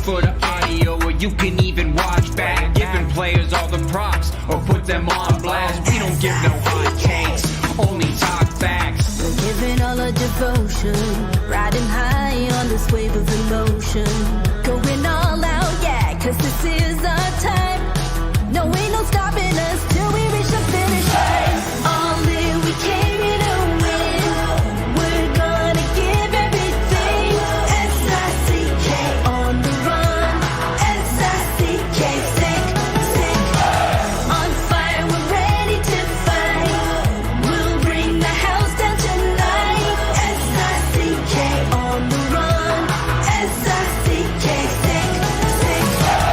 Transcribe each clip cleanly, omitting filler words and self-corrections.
for the audio, or you can even watch back. Giving players all the props, or put them on blast. We don't give no hot takes, only talk facts. We're giving all our devotion, riding high on this wave of emotion. Going all out, yeah, cause this is our time. No, ain't no stopping us till we reach the finish line. All in, we came here to win. We're gonna give everything. S-I-C-K on the run. S-I-C-K, sick, sick. On fire, we're ready to fight. We'll bring the house down tonight. S-I-C-K on the run. S-I-C-K, sick, sick.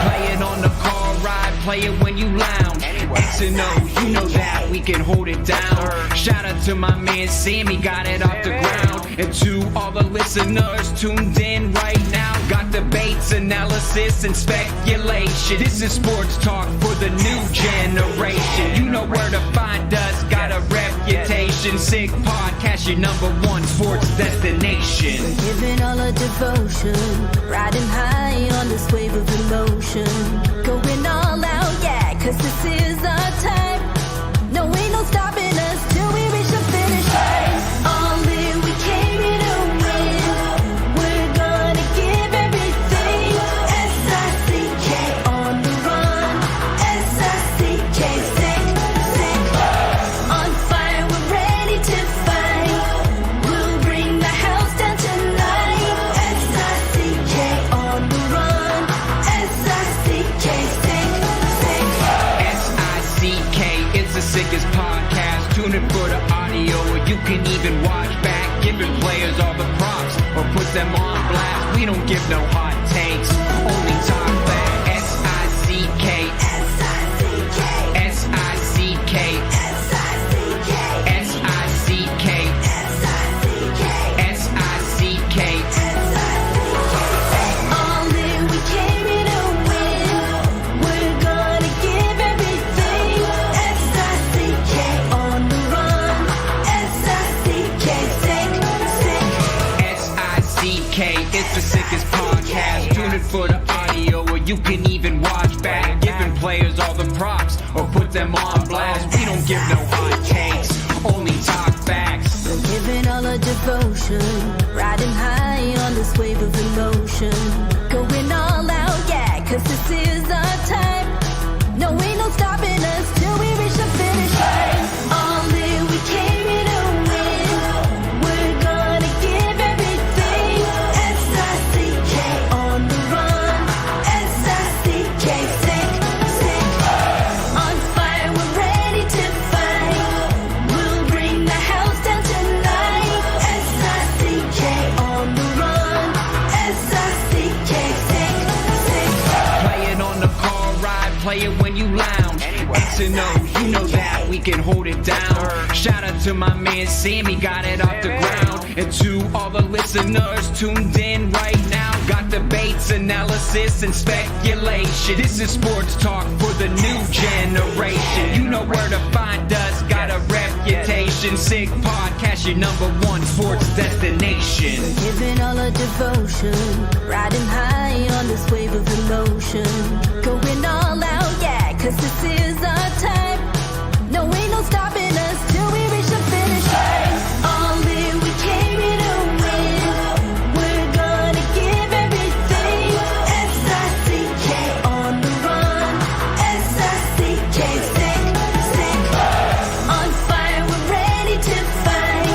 Playing on the car ride, play it when you lounge. X and O, you know that we can hold it down. Shout out to my man Sammy, got it off the ground. And to all the listeners tuned in right now, got debates, analysis, and speculation. This is sports talk for the new generation. You know where to find us, got a reputation. Sick podcast, your #1 sports destination. We're giving all our devotion, riding high on this wave of emotion. Going all out, yeah, cause this is our time. No, ain't no stopping us till we reach the finish line. All in, we came here to win. We're gonna give everything. S-I-C-K on the run. S-I-C-K, sick, sick. On fire, we're ready to fight. We'll bring the house down tonight. S-I-C-K on the run. S-I-C-K, sick, sick. S-I-C-K, it's the sickest podcast. Tune in for the audio, or you can even watch back. Giving players all the props, or put them on blast. We don't give no hot takes, only talk facts. S-I-C-K, S-I-C-K, S-I-C-K, S-I-C-K, S-I-C-K, S-I-C-K, S-I-C-K. all in, we came here to win. We're gonna give everything. S-I-C-K on the run. S-I-C-K, sick, sick. S-I-C-K, it's the sickest podcast. Tune in for the audio, or you can even watch back. Giving players all the props, or put them on blast. We don't give no hot takes, only talk facts. We're giving all our devotion, riding high on this wave of emotion. Going all out, yeah, cause this is our time. No, ain't no stopping us till we reach the finish line. All in, we came here to win. We're gonna give everything. S-I-C-K on the run. S-I-C-K, sick, sick. On fire, we're ready to fight. We'll bring the house down tonight. S-I-C-K on the run. S-I-C-K, sick, sick. Playing on the car ride, play it when you lounge. X and O, you know that we can hold it down. Shout out to my man Sammy, got it off the ground. And to all the listeners tuned in right now, got debates, analysis, and speculation. This is sports talk for the new generation. You know where to find us, got a reputation. Sick podcast, your #1 sports destination. We're giving all our devotion, riding high on this wave of emotion. Going all out, yeah, cause this is our time. No, ain't no stopping us till we reach the finish line. All in, we came here to win. We're gonna give everything. S-I-C-K on the run. S-I-C-K, sick, sick. On fire, we're ready to fight.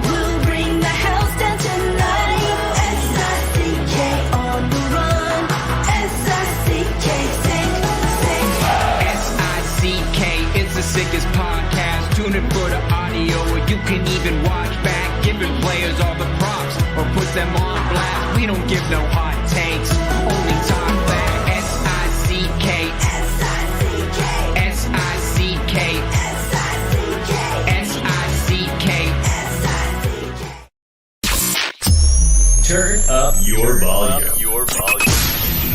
We'll bring the house down tonight. S-I-C-K on the run. S-I-C-K, sick, sick. S-I-C-K, it's the sickest podcast. Tune in for the audio, or you can even watch back. Giving players all the props, or put them on blast. We don't give no hot takes, only talk facts. S-I-C-K, S-I-C-K, S-I-C-K, S-I-C-K, S-I-C-K. S-I-C-K. Turn up your volume.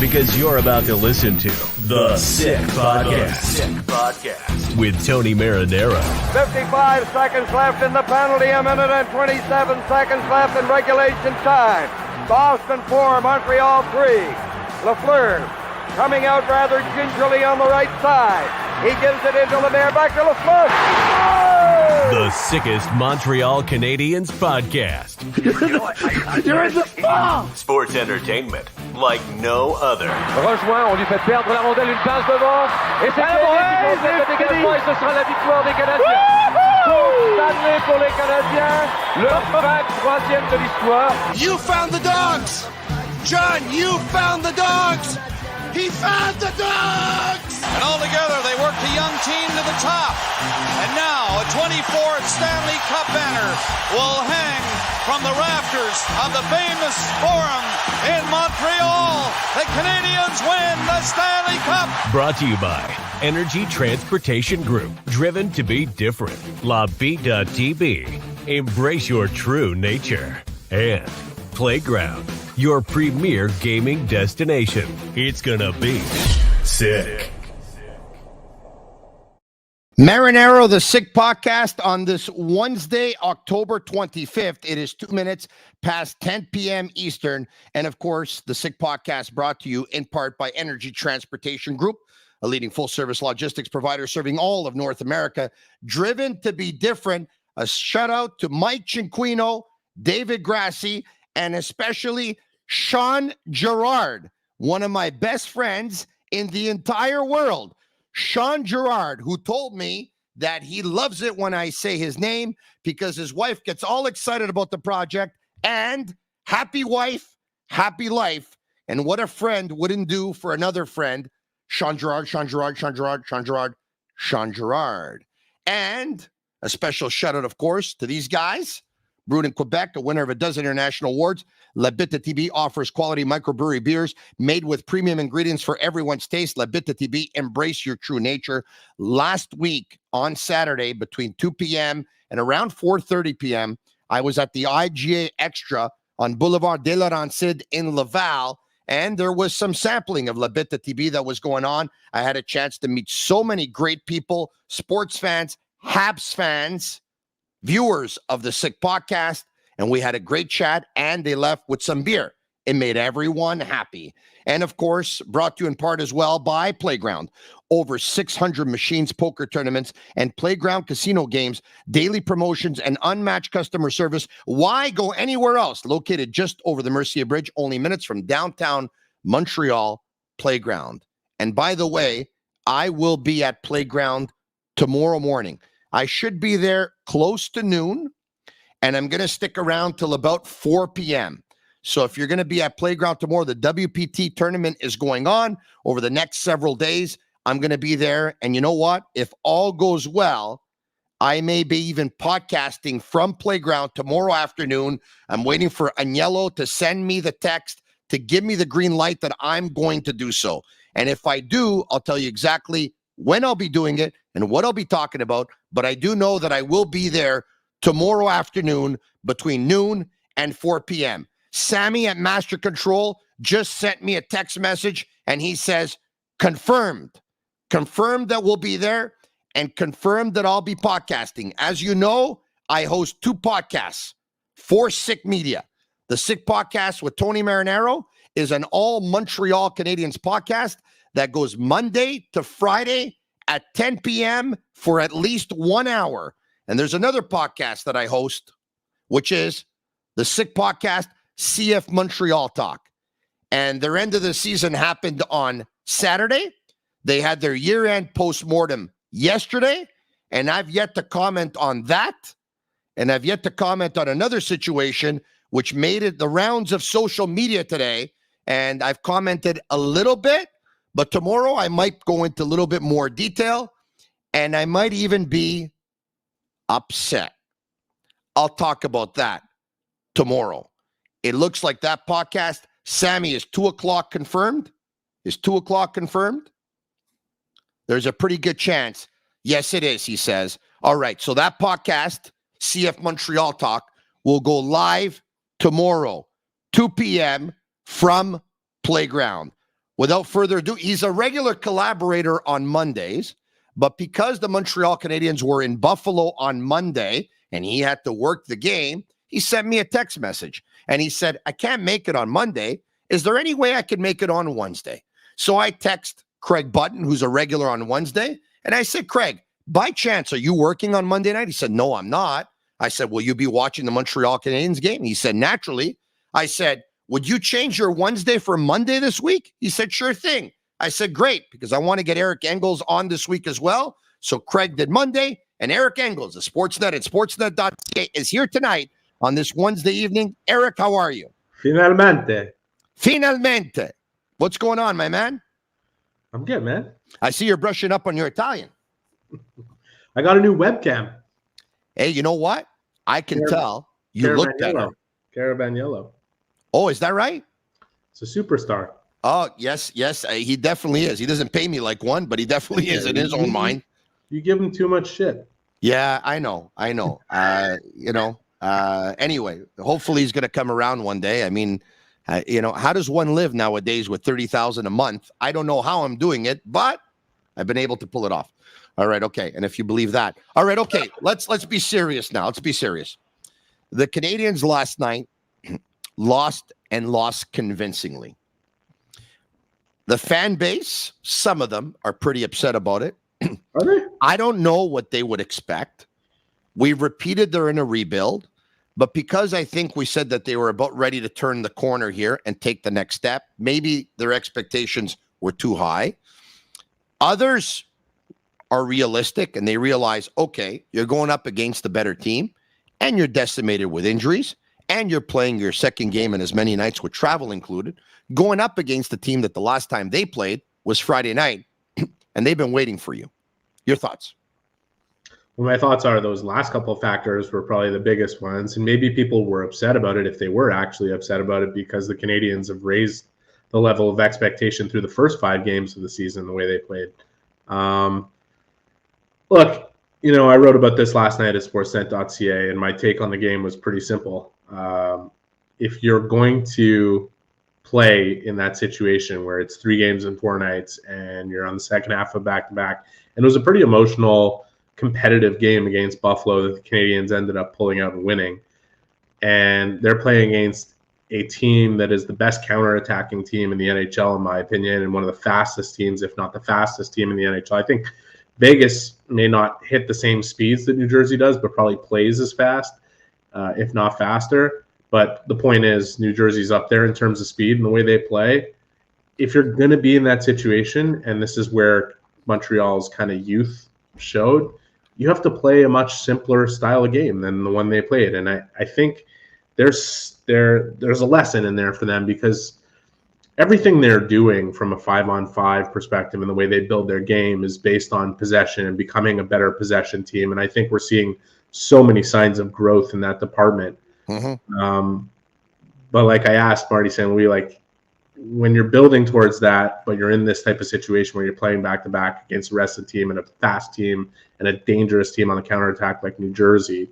Because you're about to listen to The Sick Podcast. With Tony Marinaro. 55 seconds left in the penalty, a minute and 27 seconds left in regulation time. Boston 4, Montreal 3. Lafleur coming out rather gingerly on the right side. He gives it into Lemaire, back to Lafleur. Oh! The sickest Montreal Canadiens podcast. You're in the spot! Sports entertainment like no other. Rejoint, on lui fait perdre la rondelle, une passe devant. Et c'est le dégagement et ce sera la victoire des Canadiens. Stanley pour les Canadiens, le 23e de l'histoire. You found the dogs! John, you found the dogs! He found the dogs! And all together, they worked a young team to the top. And now, a 24th Stanley Cup banner will hang from the rafters of the famous Forum in Montreal. The Canadiens win the Stanley Cup! Brought to you by Energy Transportation Group. Driven to be different. Tibi. Embrace your true nature. And Playground, your premier gaming destination. It's gonna be sick. Marinaro, the Sick Podcast on this Wednesday, October 25th. It is 2 minutes past 10 p.m. Eastern. And of course, the Sick Podcast brought to you in part by Energy Transportation Group, a leading full-service logistics provider serving all of North America. Driven to be different. A shout-out to Mike Cinquino, David Grassi, and especially Sean Gerard, one of my best friends in the entire world. Sean Gerard, who told me that he loves it when I say his name because his wife gets all excited about the project, and happy wife, happy life. And what a friend wouldn't do for another friend. Sean Gerard. And a special shout out, of course, to these guys. Brewed in Quebec, a winner of a dozen international awards, Tibi offers quality microbrewery beers made with premium ingredients for everyone's taste. Tibi, embrace your true nature. Last week on Saturday between 2 p.m. and around 4:30 p.m., I was at the IGA Extra on Boulevard de la Rancide in Laval, and there was some sampling of Tibi that was going on. I had a chance to meet so many great people, sports fans, Habs fans, viewers of the Sick Podcast, and we had a great chat, and they left with some beer. It made everyone happy. And of course, brought to you in part as well by Playground. Over 600 machines, poker tournaments, and Playground casino games, daily promotions, and unmatched customer service. Why go anywhere else? Located just over the Mercier Bridge, only minutes from downtown Montreal. Playground. And by the way, I will be at Playground tomorrow morning. I should be there close to noon, and I'm going to stick around till about 4 p.m. So if you're going to be at Playground tomorrow, the WPT tournament is going on over the next several days. I'm going to be there, and you know what? If all goes well, I may be even podcasting from Playground tomorrow afternoon. I'm waiting for Agnello to send me the text to give me the green light that I'm going to do so. And if I do, I'll tell you exactly when I'll be doing it and what I'll be talking about. But I do know that I will be there tomorrow afternoon between noon and 4 p.m. Sammy at Master Control just sent me a text message, and he says, confirmed that we'll be there, and confirmed that I'll be podcasting. As you know, I host 2 podcasts for Sick Media. The Sick Podcast with Tony Marinaro is an all Montreal Canadiens podcast that goes Monday to Friday at 10 p.m. for at least 1 hour. And there's another podcast that I host, which is the Sick Podcast, CF Montreal Talk. And their end of the season happened on Saturday. They had their year-end postmortem yesterday, and I've yet to comment on that. And I've yet to comment on another situation which made it the rounds of social media today. And I've commented a little bit, but tomorrow I might go into a little bit more detail, and I might even be upset. I'll talk about that tomorrow. It looks like that podcast, Sammy, is 2 o'clock confirmed. Is 2 o'clock confirmed? There's a pretty good chance. Yes, it is, he says. All right, so that podcast, CF Montreal Talk, will go live tomorrow, 2 p.m. from Playground. Without further ado, he's a regular collaborator on Mondays, but because the Montreal Canadiens were in Buffalo on Monday and he had to work the game, he sent me a text message and he said, I can't make it on Monday. is there any way I could make it on Wednesday? So I text Craig Button, who's a regular on Wednesday, and I said, Craig, by chance, are you working on Monday night? He said, no, I'm not. I said, will you be watching the Montreal Canadiens game? He said, naturally. I said, would you change your Wednesday for Monday this week? He said, sure thing. I said, great, because I want to get Eric Engels on this week as well. So Craig did Monday, and Eric Engels, the Sportsnet at sportsnet.ca, is here tonight on this Wednesday evening. Eric, how are you? Finalmente. What's going on, my man? I'm good, man. I see you're brushing up on your Italian. I got a new webcam. Hey, you know what? I can tell you look better. Caravan Yellow. Oh, is that right? It's a superstar. Oh, yes. He definitely is. He doesn't pay me like one, but he definitely is in his own mind. You give him too much shit. Yeah, I know. Anyway, hopefully he's going to come around one day. I mean, how does one live nowadays with $30,000 a month? I don't know how I'm doing it, but I've been able to pull it off. All right, okay. And if you believe that, all right, okay. Let's be serious now. Let's be serious. The Canadiens last night lost convincingly. The fan base, some of them are pretty upset about it. Are they? I don't know what they would expect. We've repeated they're in a rebuild, but because I think we said that they were about ready to turn the corner here and take the next step, maybe their expectations were too high. Others are realistic and they realize, okay, you're going up against the better team and you're decimated with injuries and you're playing your second game in as many nights with travel included, going up against the team that the last time they played was Friday night, and they've been waiting for you. Your thoughts? Well, my thoughts are those last couple of factors were probably the biggest ones, and maybe people were upset about it if they were actually upset about it because the Canadiens have raised the level of expectation through the first 5 games of the season, the way they played. Look, I wrote about this last night at sportsnet.ca, and my take on the game was pretty simple. If you're going to play in that situation where it's 3 games in 4 nights and you're on the second half of back-to-back, and it was a pretty emotional, competitive game against Buffalo that the Canadiens ended up pulling out and winning, and they're playing against a team that is the best counter-attacking team in the NHL, in my opinion, and one of the fastest teams, if not the fastest team in the NHL. I think Vegas may not hit the same speeds that New Jersey does, but probably plays as fast, if not faster. But the point is, New Jersey's up there in terms of speed and the way they play. If you're going to be in that situation, and this is where Montreal's kind of youth showed, you have to play a much simpler style of game than the one they played. And I think there's a lesson in there for them, because everything they're doing from a 5-on-5 perspective and the way they build their game is based on possession and becoming a better possession team. And I think we're seeing so many signs of growth in that department. Mm-hmm. But like I asked Marty St. Louis, like, when you're building towards that, but you're in this type of situation where you're playing back-to-back against the rest of the team and a fast team and a dangerous team on the counterattack like New Jersey,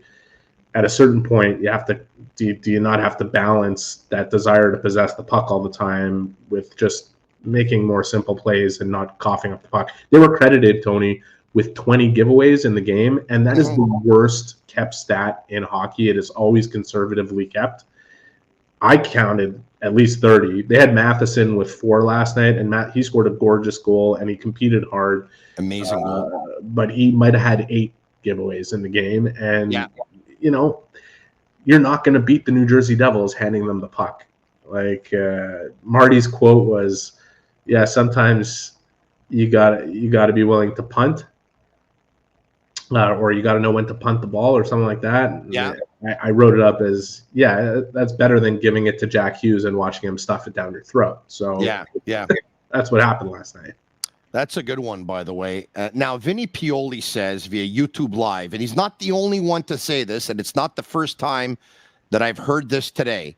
at a certain point, you have to do you not have to balance that desire to possess the puck all the time with just making more simple plays and not coughing up the puck? They were credited, Tony, with 20 giveaways in the game, and that is the worst kept stat in hockey. It is always conservatively kept. I counted at least 30. They had Matheson with 4 last night, and he scored a gorgeous goal, and he competed hard. Amazing goal. But he might have had 8 giveaways in the game, and you're not going to beat the New Jersey Devils handing them the puck. Like Marty's quote was, sometimes you got to be willing to punt, or you got to know when to punt the ball or something like that. Yeah. I wrote it up as, that's better than giving it to Jack Hughes and watching him stuff it down your throat. So that's what happened last night. That's a good one, by the way. Now, Vinny Pioli says via YouTube Live, and he's not the only one to say this, and it's not the first time that I've heard this today,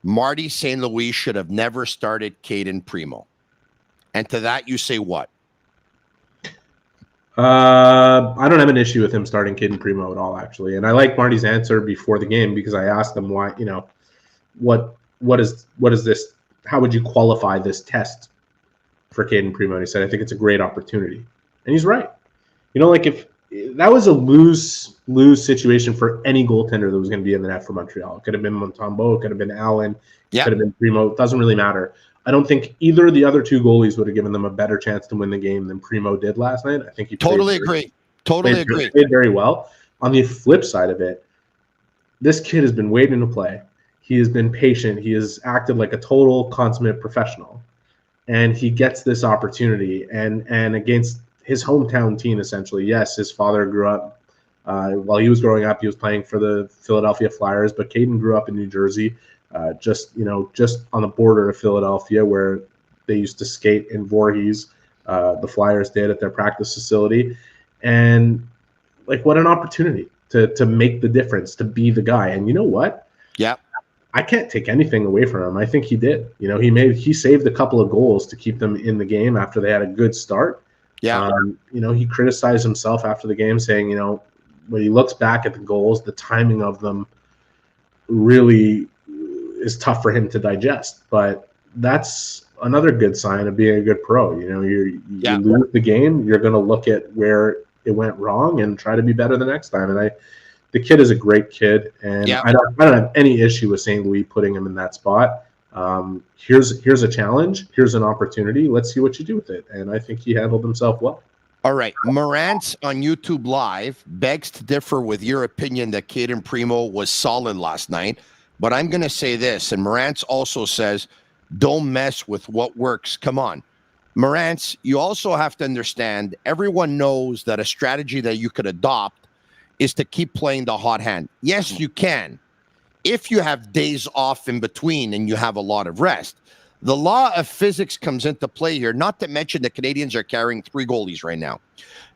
Marty St. Louis should have never started Caden Primo. And to that, you say what? I don't have an issue with him starting Caden Primo at all, actually. And I like Marty's answer before the game, because I asked him why, what is this? How would you qualify this test for Caden Primo? And he said, I think it's a great opportunity. And he's right. Like that was a lose situation for any goaltender that was going to be in the net for Montreal. It could have been Montembeault, it could have been Allen, it could have been Primo. It doesn't really matter. I don't think either of the other two goalies would have given them a better chance to win the game than Primo did last night. I think he Totally agree. Totally agree. Played very well. On the flip side of it, this kid has been waiting to play. He has been patient. He has acted like a total consummate professional. And he gets this opportunity. And against his hometown team, essentially. Yes, his father grew up. While he was growing up, he was playing for the Philadelphia Flyers. But Caden grew up in New Jersey, just on the border of Philadelphia, where they used to skate in Voorhees. The Flyers did at their practice facility. And like, what an opportunity to make the difference, to be the guy. And you know what? Yeah. I can't take anything away from him. I think he did. He saved a couple of goals to keep them in the game after they had a good start. Yeah. He criticized himself after the game, saying, when he looks back at the goals, the timing of them really is tough for him to digest. But that's another good sign of being a good pro. You lose the game, you're going to look at where it went wrong and try to be better the next time. And the kid is a great kid, and I don't have any issue with St. Louis putting him in that spot. Here's a challenge. Here's an opportunity. Let's see what you do with it. And I think he handled himself well. All right. Morant's on YouTube Live begs to differ with your opinion that Caden Primo was solid last night. But I'm going to say this, and Morant's also says, don't mess with what works. Come on. Morant's, you also have to understand, everyone knows that a strategy that you could adopt is to keep playing the hot hand. Yes, you can, if you have days off in between and you have a lot of rest. The law of physics comes into play here, not to mention the Canadians are carrying 3 goalies right now.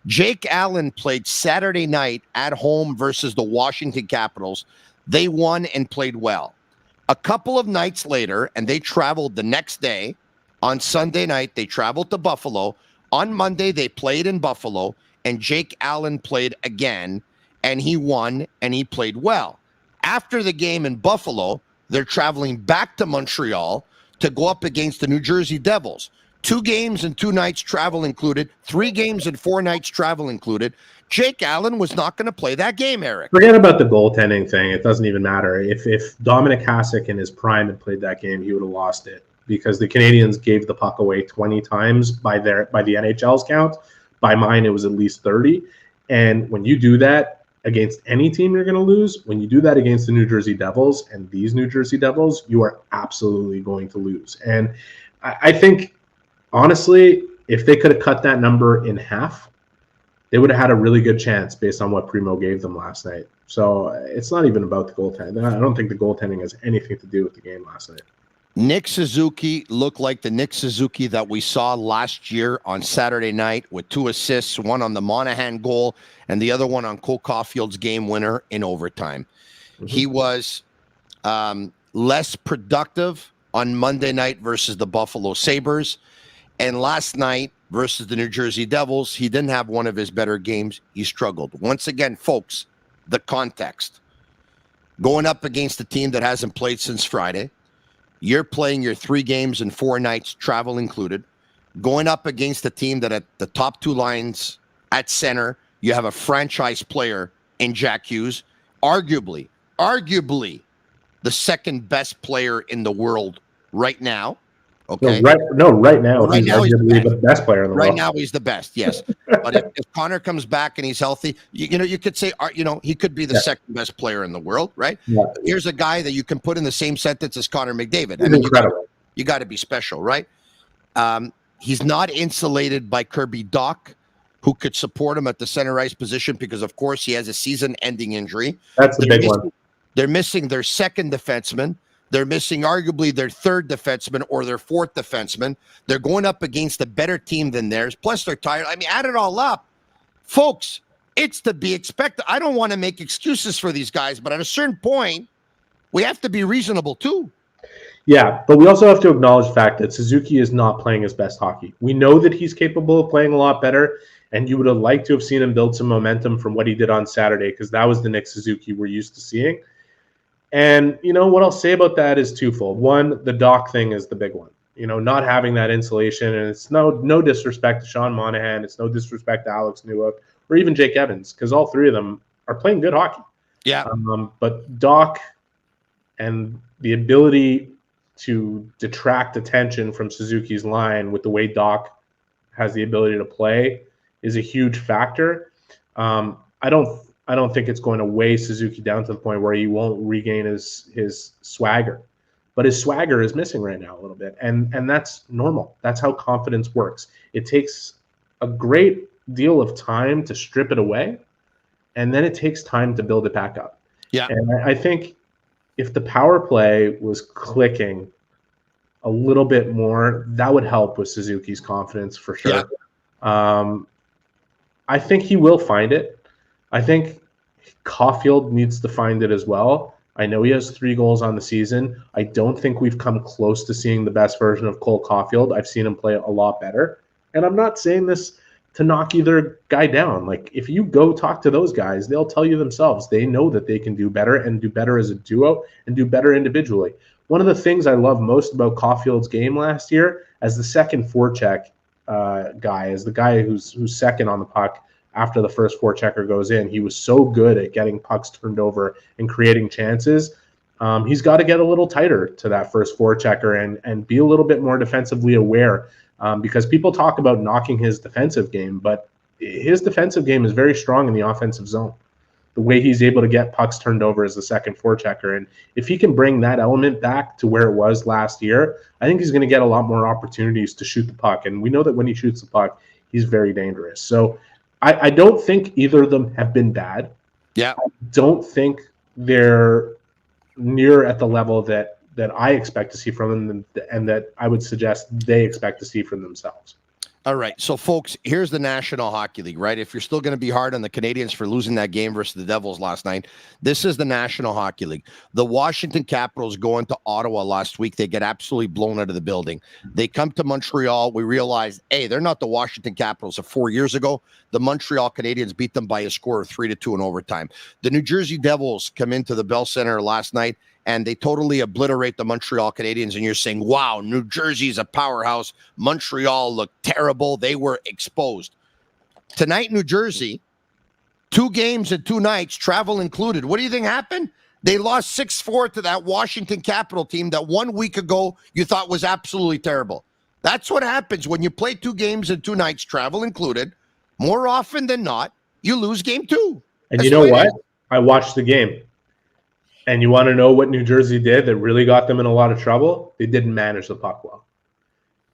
Jake Allen played Saturday night at home versus the Washington Capitals. They won and played well. A couple of nights later, and they traveled the next day. On Sunday night, they traveled to Buffalo. On Monday, they played in Buffalo, and Jake Allen played again, and he won, and he played well. After the game in Buffalo, they're traveling back to Montreal to go up against the New Jersey Devils. 2 games and 2 nights travel included, 3 games and 4 nights travel included. Jake Allen was not going to play that game, Eric. Forget about the goaltending thing. It doesn't even matter. If Dominic Hasek in his prime had played that game, he would have lost it, because the Canadians gave the puck away 20 times by the NHL's count. By mine, it was at least 30. And when you do that against any team, you're going to lose. When you do that against the New Jersey Devils and these New Jersey Devils, you are absolutely going to lose. And I think, honestly, if they could have cut that number in half, they would have had a really good chance based on what Primo gave them last night. So it's not even about the goaltending. I don't think the goaltending has anything to do with the game last night. Nick Suzuki looked like the Nick Suzuki that we saw last year on Saturday night with 2 assists, one on the Monahan goal and the other one on Cole Caulfield's game winner in overtime. Mm-hmm. He was less productive on Monday night versus the Buffalo Sabres. And last night versus the New Jersey Devils, he didn't have one of his better games. He struggled. Once again, folks, the context. Going up against a team that hasn't played since Friday. You're playing your 3 games and 4 nights, travel included. Going up against a team that at the top 2 lines at center, you have a franchise player in Jack Hughes, arguably the second best player in the world right now. Okay. Right now he's the best player in the world. Right now he's the best, yes. But if Connor comes back and he's healthy, you could say, he could be the second best player in the world, right? Yeah. Here's a guy that you can put in the same sentence as Connor McDavid. I mean, you got to be special, right? He's not insulated by Kirby Dach, who could support him at the center ice position because, of course, he has a season-ending injury. That's the big one. They're missing their second defenseman. They're missing arguably their third defenseman or their fourth defenseman. They're going up against a better team than theirs. Plus, they're tired. I mean, add it all up. Folks, it's to be expected. I don't want to make excuses for these guys, but at a certain point, we have to be reasonable too. Yeah, but we also have to acknowledge the fact that Suzuki is not playing his best hockey. We know that he's capable of playing a lot better, and you would have liked to have seen him build some momentum from what he did on Saturday, because that was the Nick Suzuki we're used to seeing. And, what I'll say about that is twofold. One, the Dach thing is the big one. not having that insulation. And it's no disrespect to Sean Monahan. It's no disrespect to Alex Newhook or even Jake Evans, because all three of them are playing good hockey. Yeah. But Doc and the ability to detract attention from Suzuki's line with the way Doc has the ability to play is a huge factor. I don't think it's going to weigh Suzuki down to the point where he won't regain his swagger. But his swagger is missing right now a little bit. And that's normal. That's how confidence works. It takes a great deal of time to strip it away, and then it takes time to build it back up. Yeah. And I think if the power play was clicking a little bit more, that would help with Suzuki's confidence for sure. Yeah. I think he will find it. I think Caulfield needs to find it as well. I know he has 3 goals on the season. I don't think we've come close to seeing the best version of Cole Caulfield. I've seen him play a lot better. And I'm not saying this to knock either guy down. Like, if you go talk to those guys, they'll tell you themselves. They know that they can do better and do better as a duo and do better individually. One of the things I love most about Caulfield's game last year as the second forecheck guy, as the guy who's second on the puck, after the first forechecker goes in, he was so good at getting pucks turned over and creating chances. He's got to get a little tighter to that first forechecker and be a little bit more defensively aware, because people talk about knocking his defensive game, but his defensive game is very strong in the offensive zone. The way he's able to get pucks turned over as the second forechecker. And if he can bring that element back to where it was last year, I think he's going to get a lot more opportunities to shoot the puck. And we know that when he shoots the puck, he's very dangerous. So I don't think either of them have been bad. Yeah. I don't think they're near at the level that I expect to see from them and that I would suggest they expect to see from themselves. All right. So, folks, here's the National Hockey League, right? If you're still going to be hard on the Canadiens for losing that game versus the Devils last night, this is the National Hockey League. The Washington Capitals going to Ottawa last week. They get absolutely blown out of the building. They come to Montreal. We realize, hey, they're not the Washington Capitals of 4 years ago. The Montreal Canadiens beat them by a score of 3-2 in overtime. The New Jersey Devils come into the Bell Center last night, and they totally obliterate the Montreal Canadiens, and you're saying, wow, New Jersey's a powerhouse. Montreal looked terrible. They were exposed. Tonight, New Jersey, 2 games and 2 nights, travel included. What do you think happened? They lost 6-4 to that Washington Capital team that 1 week ago you thought was absolutely terrible. That's what happens when you play 2 games and 2 nights, travel included. More often than not, you lose game 2. And you know what? I watched the game. And you want to know what New Jersey did that really got them in a lot of trouble? They didn't manage the puck well.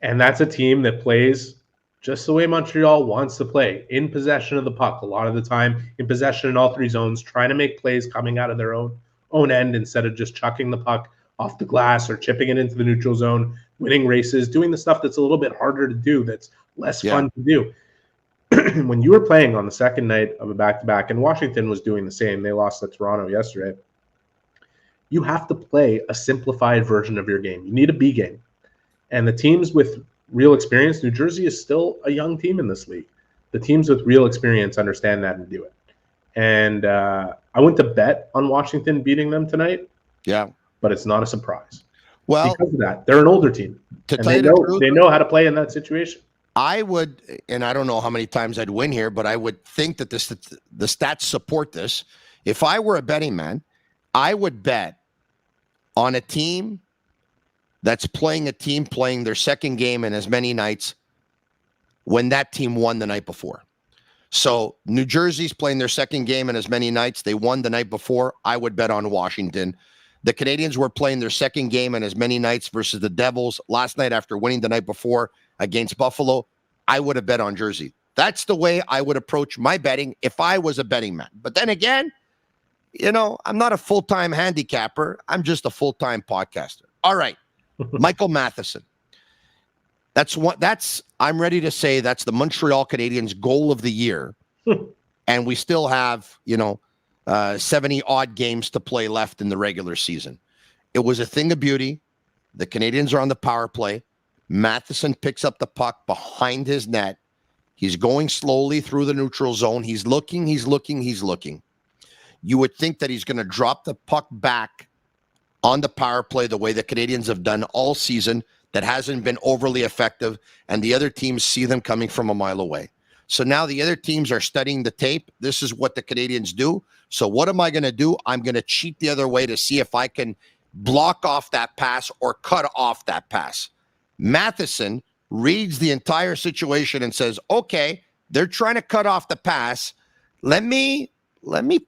And that's a team that plays just the way Montreal wants to play, in possession of the puck a lot of the time, in possession in all 3 zones, trying to make plays coming out of their own end instead of just chucking the puck off the glass or chipping it into the neutral zone, winning races, doing the stuff that's a little bit harder to do, that's less fun to do. When you were playing on the second night of a back-to-back, and Washington was doing the same, they lost to Toronto yesterday, you have to play a simplified version of your game. You need a B game. And the teams with real experience, New Jersey is still a young team in this league. The teams with real experience understand that and do it. And I went to bet on Washington beating them tonight. Yeah. But it's not a surprise. Well, because of that, they're an older team. And they know how to play in that situation. I would, and I don't know how many times I'd win here, but I would think that the stats support this. If I were a betting man, I would bet on a team that's playing their second game in as many nights when that team won the night before. So New Jersey's playing their second game in as many nights. They won the night before. I would bet on Washington. The Canadiens were playing their second game in as many nights versus the Devils last night after winning the night before against Buffalo. I would have bet on Jersey. That's the way I would approach my betting if I was a betting man. But then again, I'm not a full-time handicapper. I'm just a full-time podcaster. All right. Michael Matheson. I'm ready to say that's the Montreal Canadiens goal of the year. And we still have, 70 odd games to play left in the regular season. It was a thing of beauty. The Canadiens are on the power play. Matheson picks up the puck behind his net. He's going slowly through the neutral zone. He's looking. You would think that he's going to drop the puck back on the power play the way the Canadiens have done all season. that hasn't been overly effective, and the other teams see them coming from a mile away. So now the other teams are studying the tape. This is what the Canadians do. So what am I going to do? I'm going to cheat the other way to see if I can block off that pass or cut off that pass. Matheson reads the entire situation and says, okay, they're trying to cut off the pass. Let me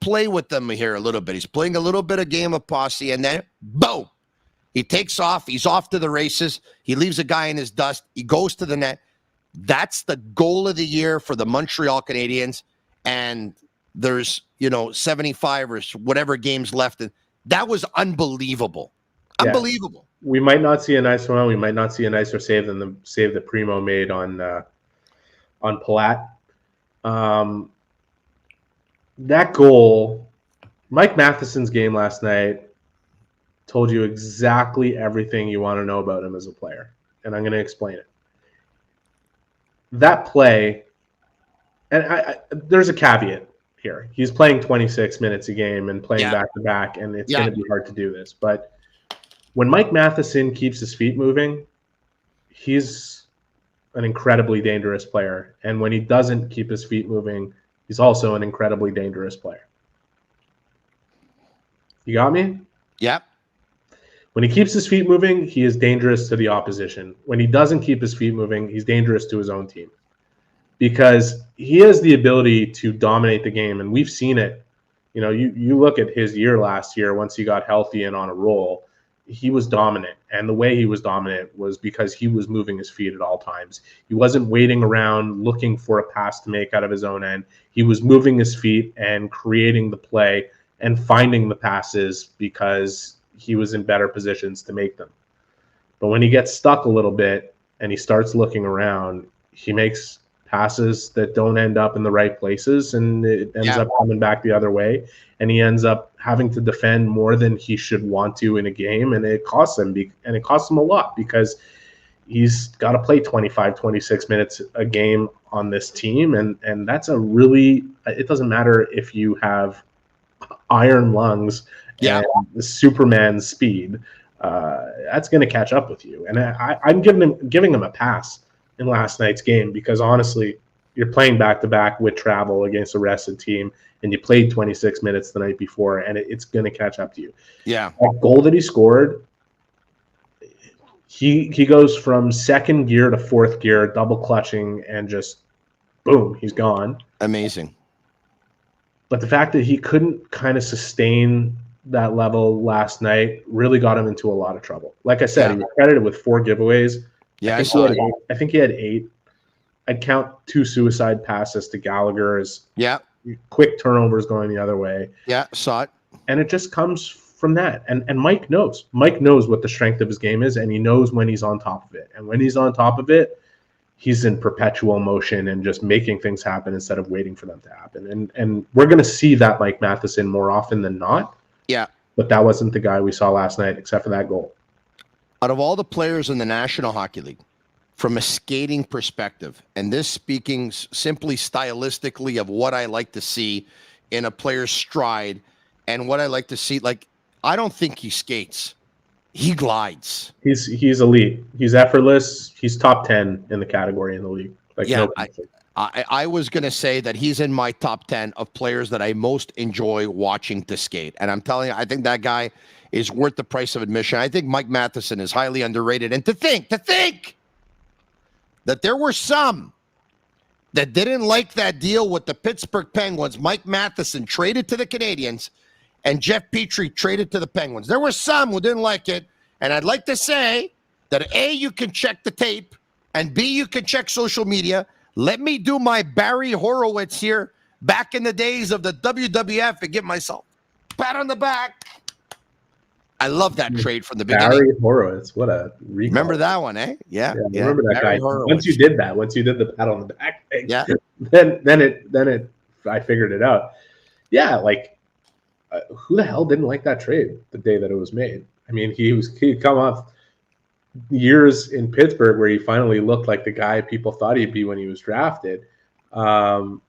play with them here a little bit. He's playing a little bit of game of posse, and then boom, he takes off. He's off to the races. He leaves a guy in his dust. He goes to the net. That's the goal of the year for the Montreal Canadiens. And there's, 75 or whatever games left. That was unbelievable. Yeah. Unbelievable. We might not see a nice one. We might not see a nicer save than the save that Primo made on Palat. That goal, Mike Matheson's game last night told you exactly everything you want to know about him as a player. And I'm going to explain it. That play, and there's a caveat here. He's playing 26 minutes a game and playing back-to-back, and it's going to be hard to do this. But when Mike Matheson keeps his feet moving, he's an incredibly dangerous player. And when he doesn't keep his feet moving, he's also an incredibly dangerous player. You got me? Yep. When he keeps his feet moving, he is dangerous to the opposition. When he doesn't keep his feet moving, he's dangerous to his own team. Because he has the ability to dominate the game, and we've seen it. You look at his year last year, once he got healthy and on a roll, he was dominant. And the way he was dominant was because he was moving his feet at all times. He wasn't waiting around looking for a pass to make out of his own end. He was moving his feet and creating the play and finding the passes because he was in better positions to make them. But when he gets stuck a little bit and he starts looking around, he makes passes that don't end up in the right places, and it ends up coming back the other way, and he ends up having to defend more than he should want to in a game, and it costs him, and it costs him a lot because he's got to play 25, 26 minutes a game on this team, and that's a really, it doesn't matter if you have iron lungs and Superman speed, that's going to catch up with you. And I'm giving him a pass in last night's game because honestly, you're playing back-to-back with travel against a rested team, and you played 26 minutes the night before, and it's going to catch up to you. Yeah. That goal that he scored, he goes from second gear to fourth gear, double clutching, and just boom, he's gone. Amazing. But the fact that he couldn't kind of sustain that level last night really got him into a lot of trouble. Like I said, he was credited with 4 giveaways. Yeah, I think he had 8. I'd count 2 suicide passes to Gallagher's. Yeah. Quick turnovers going the other way. Yeah, saw it. And it just comes from that. And Mike knows. Mike knows what the strength of his game is, and he knows when he's on top of it. And when he's on top of it, he's in perpetual motion and just making things happen instead of waiting for them to happen. And we're going to see that Mike Matheson more often than not. Yeah. But that wasn't the guy we saw last night, except for that goal. Out of all the players in the National Hockey League, from a skating perspective, and this speaking simply stylistically of what I like to see in a player's stride and what I like to see, like, I don't think he skates. He glides. He's elite. He's effortless. He's top 10 in the category in the league. Like, yeah, I was going to say that he's in my top 10 of players that I most enjoy watching to skate. And I'm telling you, I think that guy is worth the price of admission. I think Mike Matheson is highly underrated. And to think that there were some that didn't like that deal with the Pittsburgh Penguins. Mike Matheson traded to the Canadiens and Jeff Petrie traded to the Penguins. There were some who didn't like it. And I'd like to say that A, you can check the tape, and B, you can check social media. Let me do my Barry Horowitz here back in the days of the WWF and give myself a pat on the back. I love that trade from the beginning. Barry Horowitz, what a recall. Remember that one, eh? Yeah. Remember that Barry guy. Horowitz. Once you did the pat on the back thing. Yeah. Then I figured it out. Yeah, like who the hell didn't like that trade the day that it was made? I mean, he'd come off years in Pittsburgh where he finally looked like the guy people thought he'd be when he was drafted. The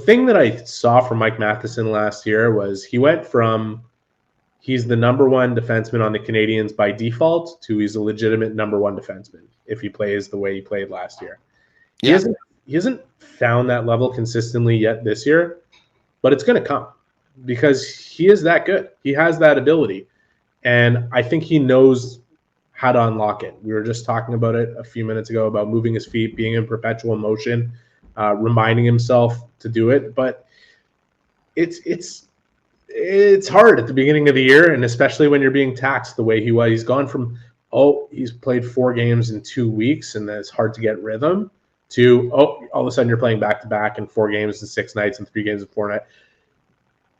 thing that I saw from Mike Matheson last year was he went from he's the number one defenseman on the Canadiens by default to he's a legitimate number one defenseman if he plays the way he played last year. He hasn't found that level consistently yet this year, but it's going to come because he is that good. He has that ability, and I think he knows how to unlock it. We were just talking about it a few minutes ago about moving his feet, being in perpetual motion, reminding himself to do it. But it's hard at the beginning of the year, and especially when you're being taxed the way he was. He's gone from, he's played 4 games in 2 weeks, and it's hard to get rhythm, to, all of a sudden you're playing back-to-back in 4 games in 6 nights and 3 games in 4 nights.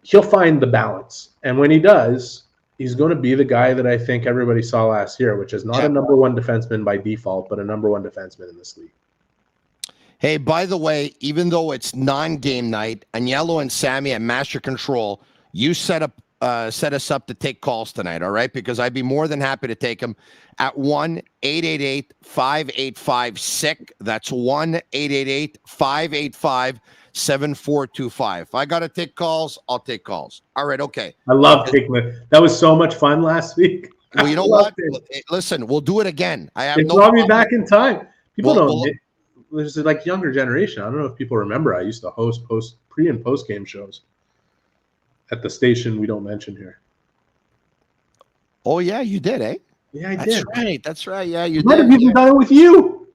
He'll find the balance. And when he does, he's going to be the guy that I think everybody saw last year, which is not a number one defenseman by default, but a number one defenseman in this league. Hey, by the way, even though it's non-game night, Agnello and Sammy at Master Control, you set us up to take calls tonight, all right? Because I'd be more than happy to take them at 1-888-585-SICK. That's 1-888-585-7425. If I got to take calls, I'll take calls. All right, okay. I love taking it. That was so much fun last week. Well, you know what? Listen, we'll do it again. I have no brought me back in time. People don't. There's like younger generation. I don't know if people remember. I used to host pre and post game shows at the station we don't mention here. Oh yeah, you did, eh? Yeah, I did. That's right. Yeah, you might did. have even done it with you.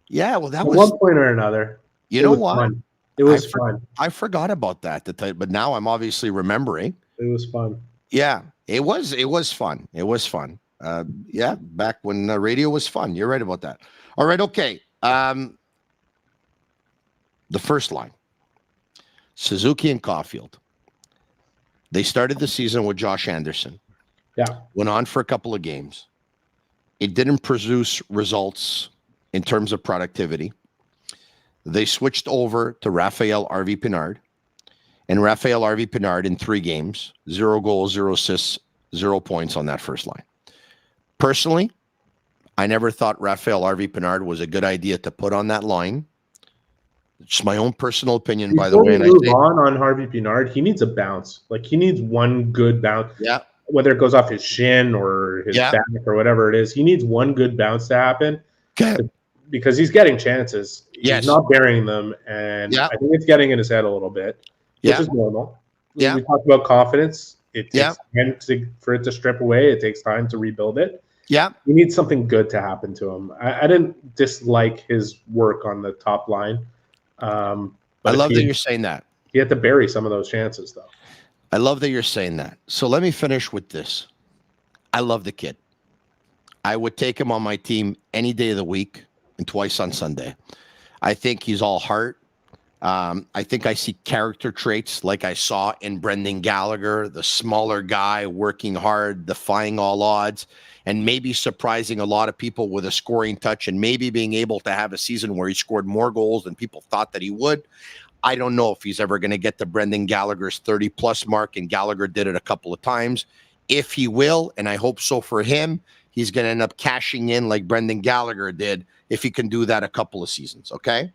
Yeah, well, that at was one point or another. You know what? Fun. It was fun. I forgot about that, but now I'm obviously remembering. It was fun. Yeah, it was fun. It was fun. Yeah, back when radio was fun. You're right about that. All right, okay. The first line, Suzuki and Caulfield. They started the season with Josh Anderson. Yeah. Went on for a couple of games. It didn't produce results in terms of productivity. They switched over to Raphael RV Pinard. And Raphael RV Pinard in 3 games, 0 goals, 0 assists, 0 points on that first line. Personally, I never thought Raphael RV Pinard was a good idea to put on that line. It's my own personal opinion, by the way. Before we move on Harvey Pinard, he needs a bounce. Like, he needs one good bounce. Yeah. Whether it goes off his shin or his back or whatever it is, he needs one good bounce to happen. Okay. Because he's getting chances. Yes. He's not burying them. And I think it's getting in his head a little bit, which is normal. Yeah. We talked about confidence. It takes time for it to strip away. It takes time to rebuild it. Yeah. You need something good to happen to him. I didn't dislike his work on the top line. I love that you're saying that. He had to bury some of those chances, though. I love that you're saying that. So let me finish with this. I love the kid. I would take him on my team any day of the week and twice on Sunday. I think he's all heart. I think I see character traits like I saw in Brendan Gallagher, the smaller guy working hard, defying all odds, and maybe surprising a lot of people with a scoring touch and maybe being able to have a season where he scored more goals than people thought that he would. I don't know if he's ever going to get to Brendan Gallagher's 30-plus mark, and Gallagher did it a couple of times. If he will, and I hope so for him, he's going to end up cashing in like Brendan Gallagher did if he can do that a couple of seasons, okay?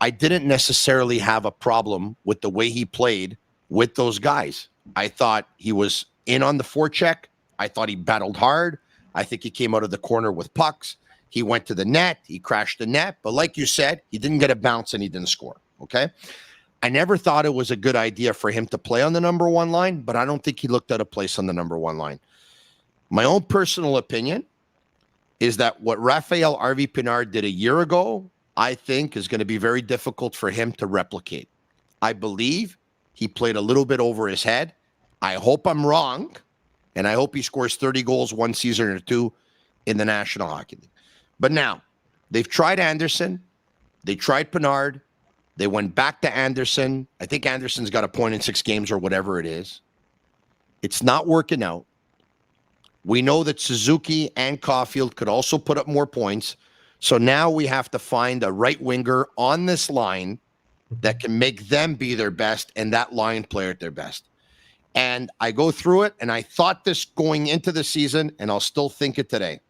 I didn't necessarily have a problem with the way he played with those guys. I thought he was in on the forecheck. I thought he battled hard. I think he came out of the corner with pucks. He went to the net. He crashed the net. But like you said, he didn't get a bounce and he didn't score, okay? I never thought it was a good idea for him to play on the number 1 line, but I don't think he looked at a place on the number 1 line. My own personal opinion is that what Raphael RV Pinard did a year ago, I think is going to be very difficult for him to replicate. I believe he played a little bit over his head. I hope I'm wrong, and I hope he scores 30 goals 1 season or 2 in the National Hockey League. But now, they've tried Anderson. They tried Pinard. They went back to Anderson. I think Anderson's got a point in 6 games or whatever it is. It's not working out. We know that Suzuki and Caulfield could also put up more points. So now we have to find a right winger on this line that can make them be their best and that line player at their best. And I go through it, and I thought this going into the season, and I'll still think it today.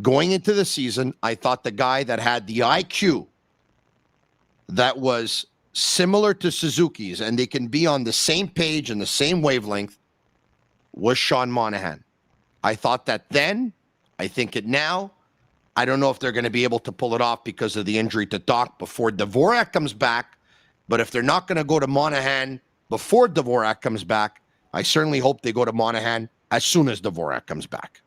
Going into the season, I thought the guy that had the IQ that was similar to Suzuki's, and they can be on the same page and the same wavelength, was Sean Monahan. I thought that then. I think it now. I don't know if they're going to be able to pull it off because of the injury to Doc before Dvorak comes back. But if they're not going to go to Monahan before Dvorak comes back, I certainly hope they go to Monahan as soon as Dvorak comes back.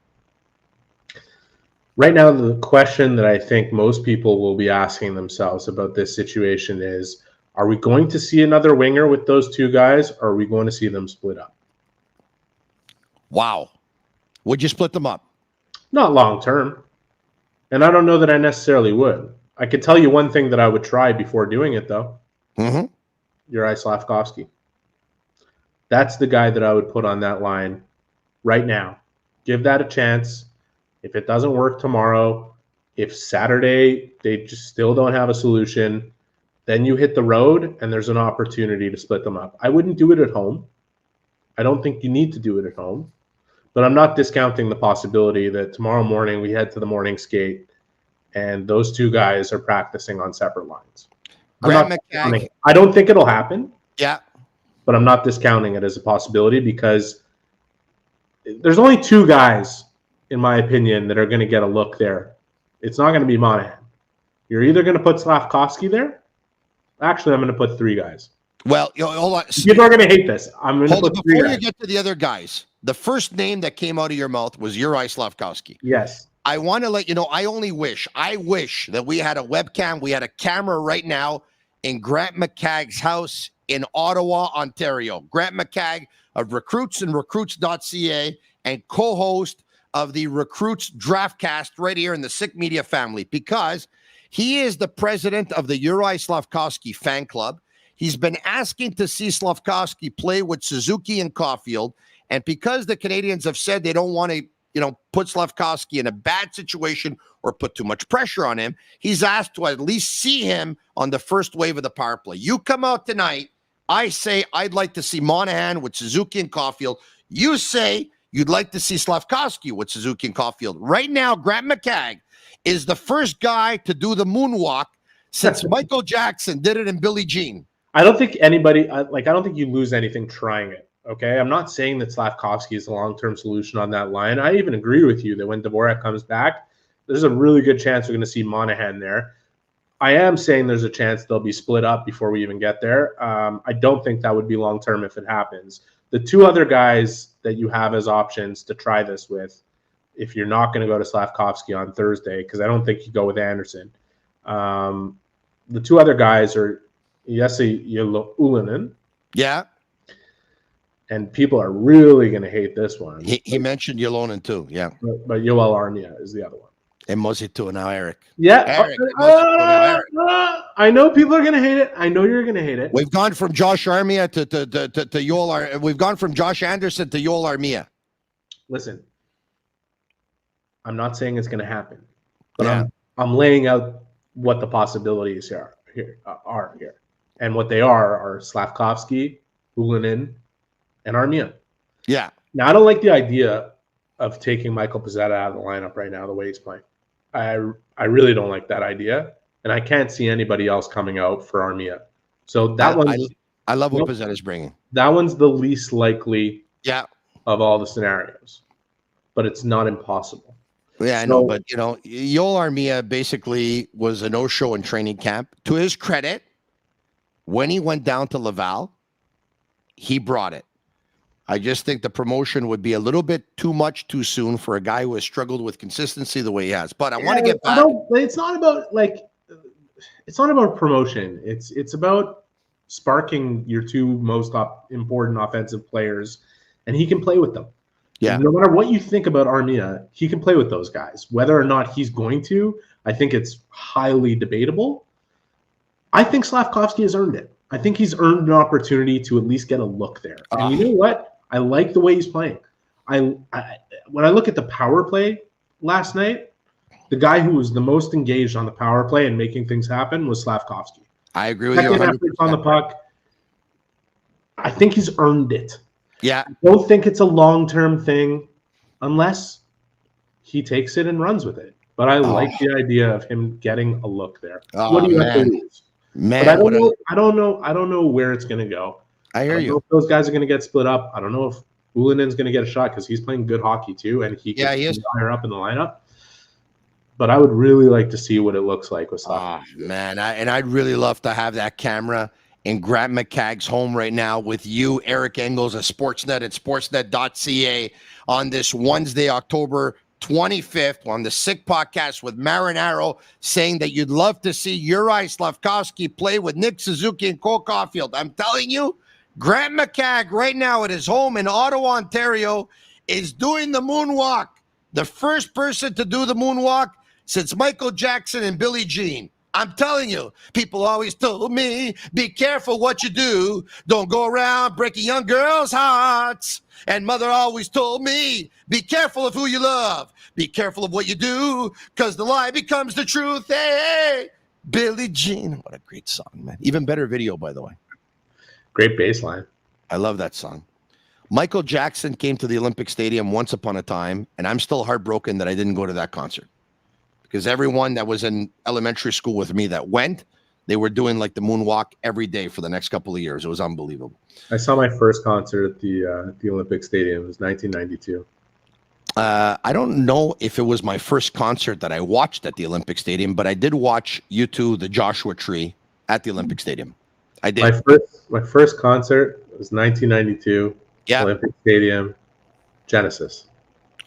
Right now, the question that I think most people will be asking themselves about this situation is, are we going to see another winger with those two guys, or are we going to see them split up? Wow. Would you split them up? Not long term. And I don't know that I necessarily would. I could tell you one thing that I would try before doing it, though. Mm-hmm. Juraj Slafkovsky. That's the guy that I would put on that line right now. Give that a chance. If it doesn't work tomorrow, if Saturday they just still don't have a solution, then you hit the road and there's an opportunity to split them up. I wouldn't do it at home. I don't think you need to do it at home. But I'm not discounting the possibility that tomorrow morning we head to the morning skate and those two guys are practicing on separate lines. I don't think it'll happen. Yeah. But I'm not discounting it as a possibility because there's only two guys, in my opinion, that are going to get a look there. It's not going to be Monahan. You're either going to put Slafkovsky there. Actually, I'm going to put three guys. Well, hold on. People are going to hate this. I'm going to put three guys. Before you get to the other guys, the first name that came out of your mouth was Juraj Slafkovsky. Yes. I want to let you know, I wish that we had a webcam, we had a camera right now in Grant McCagg's house in Ottawa, Ontario. Grant McCagg of Recruits and Recruits.ca and co-host of the Recruits Draftcast right here in the Sick Media family, because he is the president of the Juraj Slafkovsky fan club. He's been asking to see Slafkovsky play with Suzuki and Caulfield, and because the Canadians have said they don't want to, put Slafkovsky in a bad situation or put too much pressure on him, he's asked to at least see him on the first wave of the power play. You come out tonight, I say I'd like to see Monahan with Suzuki and Caulfield. You say you'd like to see Slafkovsky with Suzuki and Caulfield. Right now, Grant McCagg is the first guy to do the moonwalk since Michael Jackson did it in Billie Jean. I don't think anybody, I don't think you lose anything trying it. Okay, I'm not saying that Slafkovsky is the long-term solution on that line. I even agree with you that when Dvorak comes back, there's a really good chance we're going to see Monahan there. I am saying there's a chance they'll be split up before we even get there. I don't think that would be long-term if it happens. The two other guys that you have as options to try this with, if you're not going to go to Slafkovsky on Thursday, because I don't think you go with Anderson. The two other guys are Jesse Ylönen. Yeah. And people are really going to hate this one. He mentioned Ylönen too, yeah. But Yoel Armia is the other one. And Mosito now Eric. Yeah. Eric, I know people are going to hate it. I know you're going to hate it. We've gone from Josh Armia to Yoel. We've gone from Josh Anderson to Yoel Armia. Listen, I'm not saying it's going to happen, but I'm laying out what the possibilities are here. And what they are Slafkovsky, Ylönen, and Armia. Yeah. Now, I don't like the idea of taking Michael Pizzetta out of the lineup right now, the way he's playing. I really don't like that idea, and I can't see anybody else coming out for Armia. So that one, I love what Pizzetta's bringing. That one's the least likely of all the scenarios, but it's not impossible. Yeah, I know, but Yoel Armia basically was a no-show in training camp. To his credit, when he went down to Laval, he brought it. I just think the promotion would be a little bit too much too soon for a guy who has struggled with consistency the way he has. But I want to get back. It's not about promotion. It's about sparking your two most important offensive players, and he can play with them. Yeah. No matter what you think about Armia, he can play with those guys. Whether or not he's going to, I think it's highly debatable. I think Slafkovsky has earned it. I think he's earned an opportunity to at least get a look there. And you know what? I like the way he's playing. When I look at the power play last night, the guy who was the most engaged on the power play and making things happen was Slafkovsky. I agree with you 100%. On the puck. I think he's earned it. Yeah. I don't think it's a long-term thing unless he takes it and runs with it. But I like the idea of him getting a look there. What do you have to lose? Man, but I don't know where it's going to go. I hear you. If those guys are going to get split up. I don't know if Ulinen's going to get a shot because he's playing good hockey too, and he can he is higher up in the lineup. But I would really like to see what it looks like with Oh, Slafkovsky. man. I'd really love to have that camera in Grant McCagg's home right now with you, Eric Engels of Sportsnet at sportsnet.ca on this Wednesday, October 25th on the Sick Podcast with Marinaro, saying that you'd love to see Uri Slafkovsky play with Nick Suzuki and Cole Caulfield. I'm telling you, Grant McCagg right now at his home in Ottawa, Ontario, is doing the moonwalk. The first person to do the moonwalk since Michael Jackson and Billie Jean. I'm telling you, people always told me, be careful what you do. Don't go around breaking young girls' hearts. And mother always told me, be careful of who you love. Be careful of what you do, because the lie becomes the truth. Hey, Billie Jean. What a great song, man. Even better video, by the way. Great bass line. I love that song. Michael Jackson came to the Olympic Stadium once upon a time, and I'm still heartbroken that I didn't go to that concert. Because everyone that was in elementary school with me that went, they were doing like the moonwalk every day for the next couple of years. It was unbelievable. I saw my first concert at the Olympic Stadium. It was 1992. I don't know if it was my first concert that I watched at the Olympic Stadium, but I did watch U2, the Joshua Tree, at the Olympic Stadium. I did. My first concert was 1992. Yeah. Olympic Stadium. Genesis.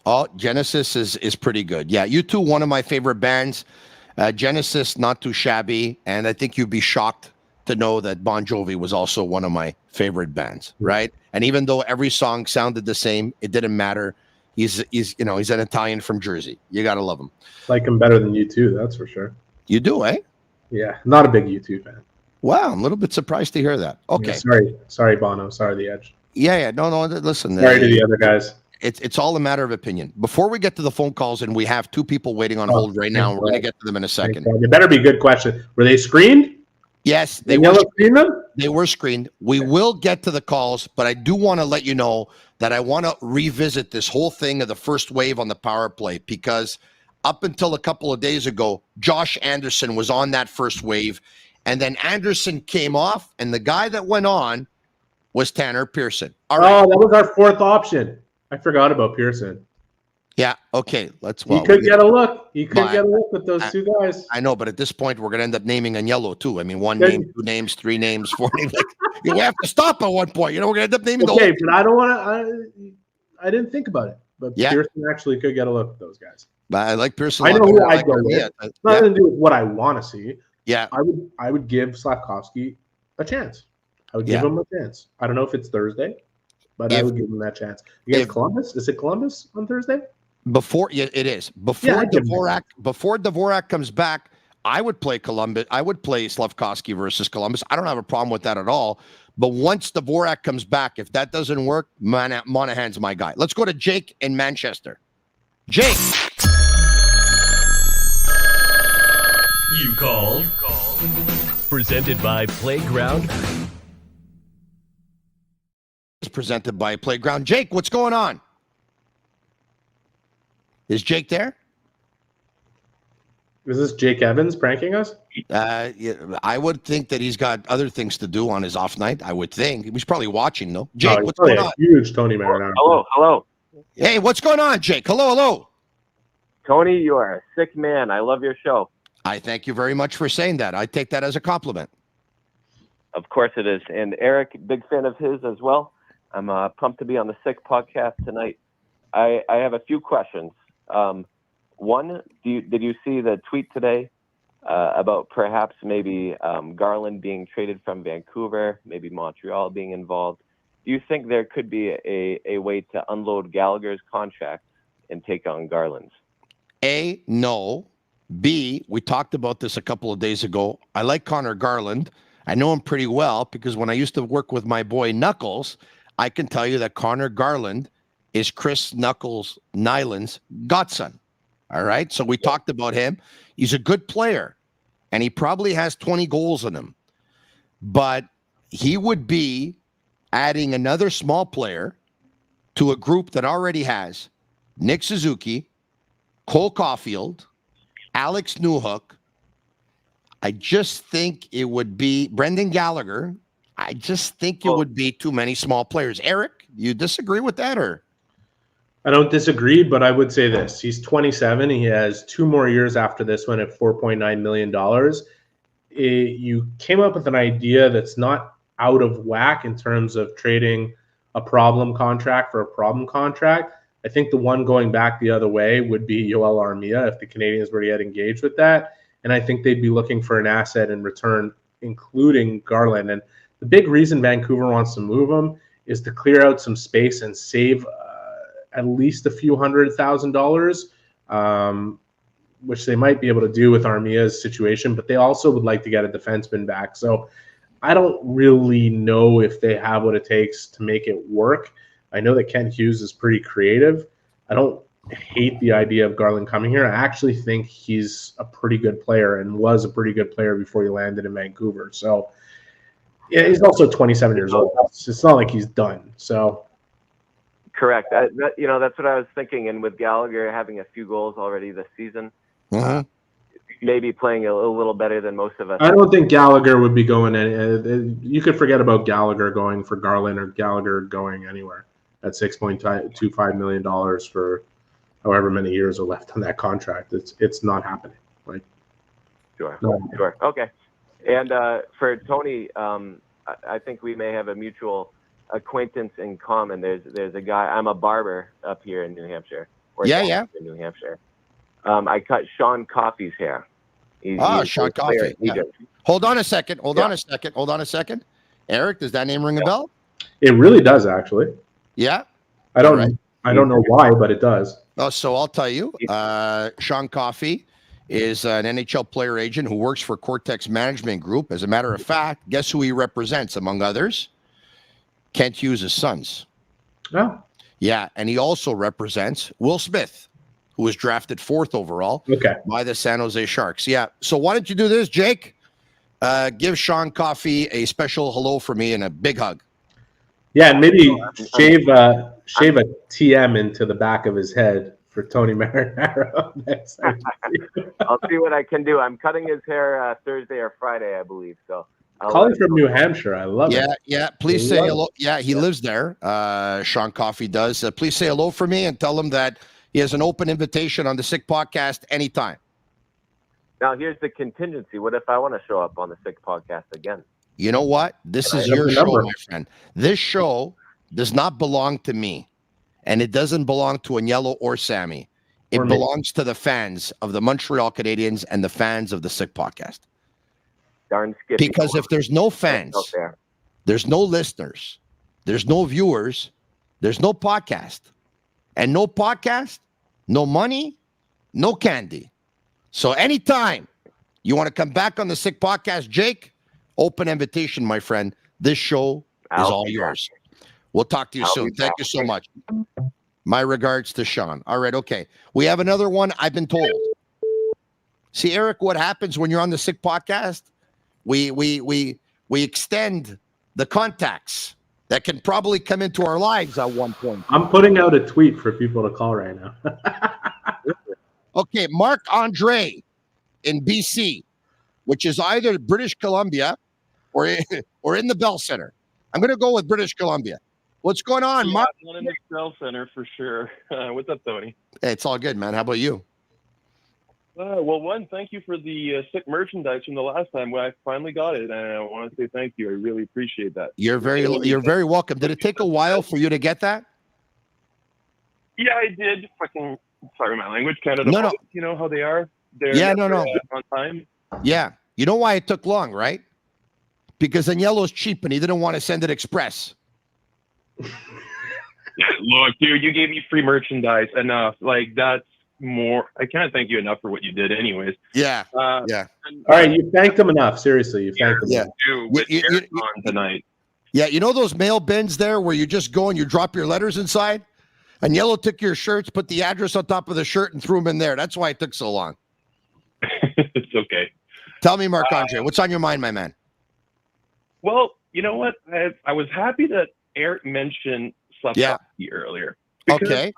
Oh, Genesis is pretty good. Yeah, U2, one of my favorite bands. Genesis, not too shabby. And I think you'd be shocked to know that Bon Jovi was also one of my favorite bands, right? And even though every song sounded the same, it didn't matter. He's an Italian from Jersey. You got to love him. Like him better than U2, that's for sure. You do, eh? Yeah, not a big U2 fan. Wow, I'm a little bit surprised to hear that. Okay. Yeah, sorry, Bono. Sorry, The Edge. Yeah. No, listen. Sorry to the other guys. It's all a matter of opinion. Before we get to the phone calls, and we have two people waiting on hold right now, and we're going to get to them in a second. They better be good questions. Were they screened? Yes, they were screened. They were screened. We will get to the calls, but I do want to let you know that I want to revisit this whole thing of the first wave on the power play, because up until a couple of days ago, Josh Anderson was on that first wave, and then Anderson came off, and the guy that went on was Tanner Pearson. All right. Oh, that was our fourth option. I forgot about Pearson. Yeah, okay. He could get a look. He could get a look with those two guys. I know, but at this point, we're going to end up naming Agnello, too. I mean, one name, two names, three names, four names. We have to stop at one point. We're going to end up naming the whole. Okay, but I don't want to. I didn't think about it. But yeah. Pearson actually could get a look with those guys. I like Pearson. I know who I'd go with. It's nothing to do with what I want to see. Yeah. I would give Slafkovsky a chance. I would give him a chance. I don't know if it's Thursday, but I would give him that chance. Against Columbus? Is it Columbus on Thursday? It is. Before Dvorak comes back, I would play Columbus. I would play Slafkovsky versus Columbus. I don't have a problem with that at all. But once Dvorak comes back, if that doesn't work, Monahan's my guy. Let's go to Jake in Manchester. Jake. You called. Presented by Playground. It's presented by Playground. Jake, what's going on? Is Jake there? Is this Jake Evans pranking us? I would think that he's got other things to do on his off night. I would think. He's probably watching, though. Jake, what's going on? Huge Tony Marinaro. Hello. Hey, what's going on, Jake? Hello. Tony, you are a sick man. I love your show. I thank you very much for saying that. I take that as a compliment. Of course it is. And Eric, big fan of his as well. I'm pumped to be on the Sick Podcast tonight. I have a few questions. One, did you see the tweet today about perhaps maybe Garland being traded from Vancouver, maybe Montreal being involved? Do you think there could be a way to unload Gallagher's contract and take on Garland's? A, no. B, we talked about this a couple of days ago. I like Connor Garland. I know him pretty well because when I used to work with my boy Knuckles, I can tell you that Connor Garland is Chris Knuckles Nyland's godson. All right. So we talked about him. He's a good player and he probably has 20 goals in him, but he would be adding another small player to a group that already has Nick Suzuki, Cole Caulfield, Alex Newhook. I just think it would be Brendan Gallagher. I just think it would be too many small players. Eric, You disagree with that, or? I don't disagree, but I would say this. He's 27. He has 2 more years after this one at $4.9 million. You came up with an idea that's not out of whack in terms of trading a problem contract for a problem contract. I think the one going back the other way would be Yoel Armia if the Canadians were to get engaged with that. And I think they'd be looking for an asset in return, including Garland. And the big reason Vancouver wants to move him is to clear out some space and save at least a few $100,000, which they might be able to do with Armia's situation, but they also would like to get a defenseman back. So I don't really know if they have what it takes to make it work. I know that Kent Hughes is pretty creative. I don't hate the idea of Garland coming here. I actually think he's a pretty good player and was a pretty good player before he landed in Vancouver. So yeah, he's also 27 years old. It's not like he's done. So correct. That's what I was thinking. And with Gallagher having a few goals already this season, maybe playing a little better than most of us. I don't think Gallagher would be going any. You could forget about Gallagher going for Garland or Gallagher going anywhere at $6.25 million for however many years are left on that contract. It's not happening. Sure. Okay. And for Tony, I think we may have a mutual acquaintance in common. There's a guy. I'm a barber up here in New Hampshire. In New Hampshire. I cut Sean Coffey's hair. Sean Coffey. Yeah. Hold on a second. Eric, does that name ring a bell? It really does, actually. Yeah. I don't know why, but it does. Oh, so I'll tell you. Sean Coffey is an NHL player agent who works for Cortex Management Group. As a matter of fact, guess who he represents, among others? Kent Hughes' sons. Oh. Yeah, and he also represents Will Smith, who was drafted 4th overall by the San Jose Sharks. Yeah, so why don't you do this, Jake? Give Sean Coffey a special hello for me and a big hug. Yeah, and maybe shave a TM into the back of his head for Tony Marinaro next time. I'll see what I can do. I'm cutting his hair Thursday or Friday, I believe. So calling from New Hampshire, I love it. Yeah. Please say hello. Yeah, he lives there. Sean Coffey does. Please say hello for me and tell him that he has an open invitation on the Sick Podcast anytime. Now, here's the contingency. What if I want to show up on the Sick Podcast again? You know what? This is your show, my friend. This show does not belong to me, and it doesn't belong to Agnello or Sammy. It belongs to the fans of the Montreal Canadiens and the fans of the Sick Podcast. Darn skippy. Because if there's no fans, there's no listeners, there's no viewers, there's no podcast. And no podcast, no money, no candy. So anytime you want to come back on the Sick Podcast, Jake, open invitation, my friend. This show is all yours. We'll talk to you soon. Thank you so much. My regards to Sean. All right, okay. We have another one, I've been told. See, Eric, what happens when you're on the Sick Podcast? We extend the contacts that can probably come into our lives at one point. I'm putting out a tweet for people to call right now. Okay, Mark Andre in BC, which is either British Columbia or in the Bell Center. I'm going to go with British Columbia. What's going on, Mark? One in the Bell Center for sure. What's up, Tony? Hey, it's all good, man. How about you? Well, thank you for the sick merchandise from the last time when I finally got it, and I want to say thank you. I really appreciate that. You're very welcome. Did it take a while for you to get that? Yeah, I did. Fucking sorry, my language. Canada. No. You know how they are. They're on time. Yeah. You know why it took long, right? Because Agnello's cheap and he didn't want to send it express. Look, dude, you gave me free merchandise enough. That's more. I can't thank you enough for what you did, anyways. Yeah. Yeah. All right, you thanked him enough. Seriously, you thanked him. Yeah. On tonight. Yeah, you know those mail bins there where you just go and you drop your letters inside? Agnello took your shirts, put the address on top of the shirt, and threw them in there. That's why it took so long. It's okay. Tell me, Marc Andre, what's on your mind, my man? Well, you know what? I was happy that Eric mentioned Slafkovsky earlier. Okay.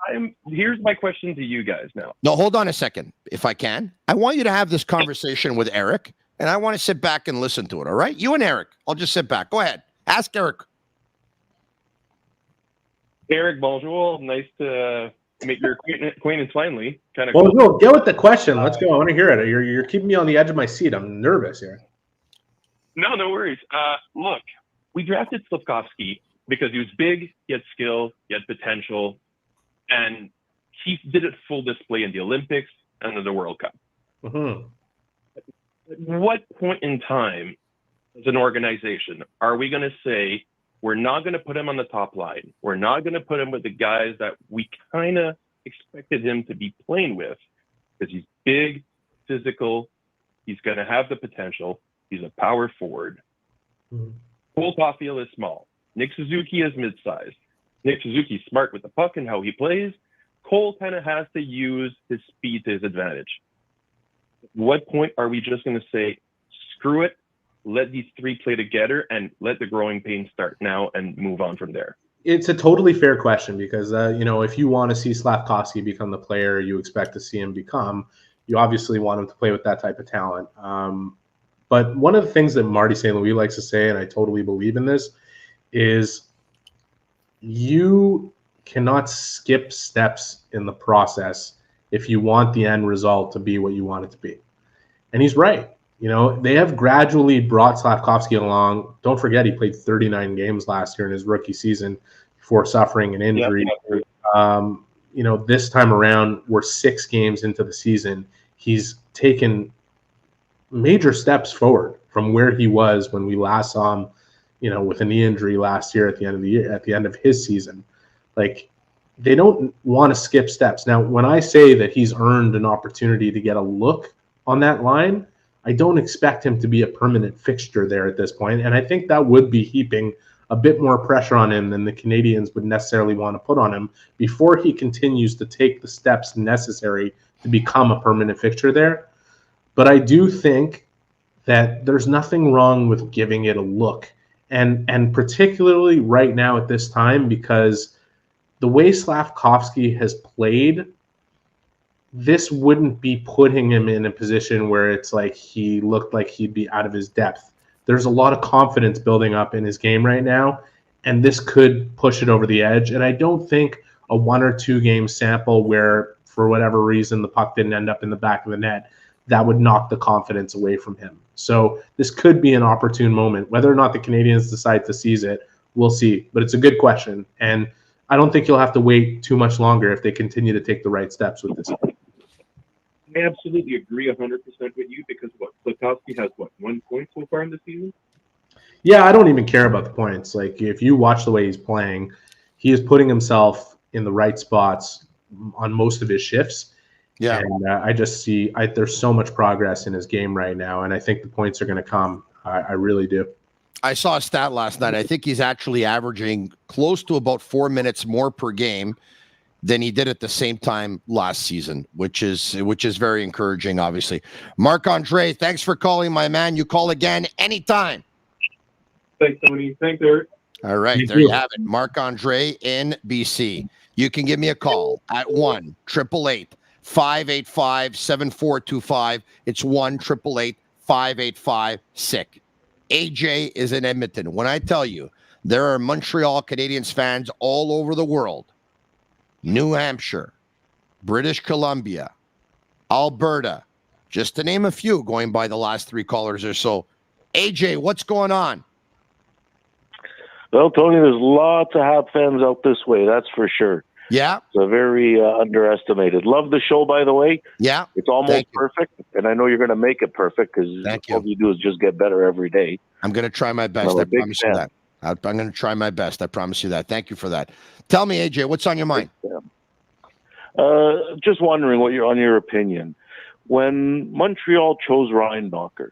Here's my question to you guys now. No, hold on a second, if I can. I want you to have this conversation with Eric, and I want to sit back and listen to it, all right? You and Eric. I'll just sit back. Go ahead. Ask Eric. Eric, bonjour. Nice to make your acquaintance finally. Kind of Well, cool. no, get with the question. Let's go. I want to hear it. You're keeping me on the edge of my seat. I'm nervous here. No worries. Look, we drafted Slafkovsky because he was big, he had skill, he had potential, and he did it full display in the Olympics and in the World Cup. Mm-hmm. At what point in time, as an organization, are we going to say, we're not going to put him on the top line. We're not going to put him with the guys that we kind of expected him to be playing with because he's big, physical. He's going to have the potential. He's a power forward. Mm-hmm. Cole Caulfield is small. Nick Suzuki is mid-sized. Nick Suzuki's smart with the puck and how he plays. Cole kind of has to use his speed to his advantage. At what point are we just going to say, screw it, let these three play together and let the growing pains start now and move on from there? It's a totally fair question because, if you want to see Slafkovsky become the player you expect to see him become, you obviously want him to play with that type of talent. But one of the things that Marty St. Louis likes to say, and I totally believe in this, is you cannot skip steps in the process if you want the end result to be what you want it to be. And he's right. They have gradually brought Slafkovsky along. Don't forget, he played 39 games last year in his rookie season before suffering an injury. This time around, we're 6 games into the season. He's taken major steps forward from where he was when we last saw him, with a knee injury last year at the end of the year, at the end of his season. Like, they don't want to skip steps. Now, when I say that he's earned an opportunity to get a look on that line, I don't expect him to be a permanent fixture there at this point. And I think that would be heaping a bit more pressure on him than the Canadians would necessarily want to put on him before he continues to take the steps necessary to become a permanent fixture there. But I do think that there's nothing wrong with giving it a look. And particularly right now at this time, because the way Slafkovsky has played, this wouldn't be putting him in a position where it's like he looked like he'd be out of his depth. There's a lot of confidence building up in his game right now, and this could push it over the edge. And I don't think a 1 or 2 game sample where, for whatever reason, the puck didn't end up in the back of the net, that would knock the confidence away from him. So this could be an opportune moment. Whether or not the Canadians decide to seize it, we'll see. But it's a good question. And I don't think you'll have to wait too much longer if they continue to take the right steps with this. I absolutely agree 100% with you because Slafkovsky has 1 point so far in the season? Yeah, I don't even care about the points. Like, if you watch the way he's playing, he is putting himself in the right spots on most of his shifts. Yeah, and I just see there's so much progress in his game right now, and I think the points are going to come. I really do. I saw a stat last night. I think he's actually averaging close to about 4 minutes more per game than he did at the same time last season, which is very encouraging, obviously. Marc-Andre, thanks for calling, my man. You call again anytime. Thanks, Tony. Thanks, Eric. All right, there you have it. Marc-Andre in BC. You can give me a call at 1-888-585-7425. It's 1-888-585-SICK. AJ is in Edmonton. When I tell you there are Montreal Canadiens fans all over the world, New Hampshire, British Columbia, Alberta, just to name a few, going by the last 3 callers or so. AJ, what's going on? Well, Tony, there's lots of Habs fans out this way, that's for sure. Yeah. It's a very underestimated. Love the show, by the way. Yeah. It's almost perfect, and I know you're going to make it perfect because all you do is just get better every day. I'm going to try my best. I promise you that. I'm going to try my best. I promise you that. Thank you for that. Tell me, AJ, what's on your mind? Just wondering on your opinion. When Montreal chose Reinbacher,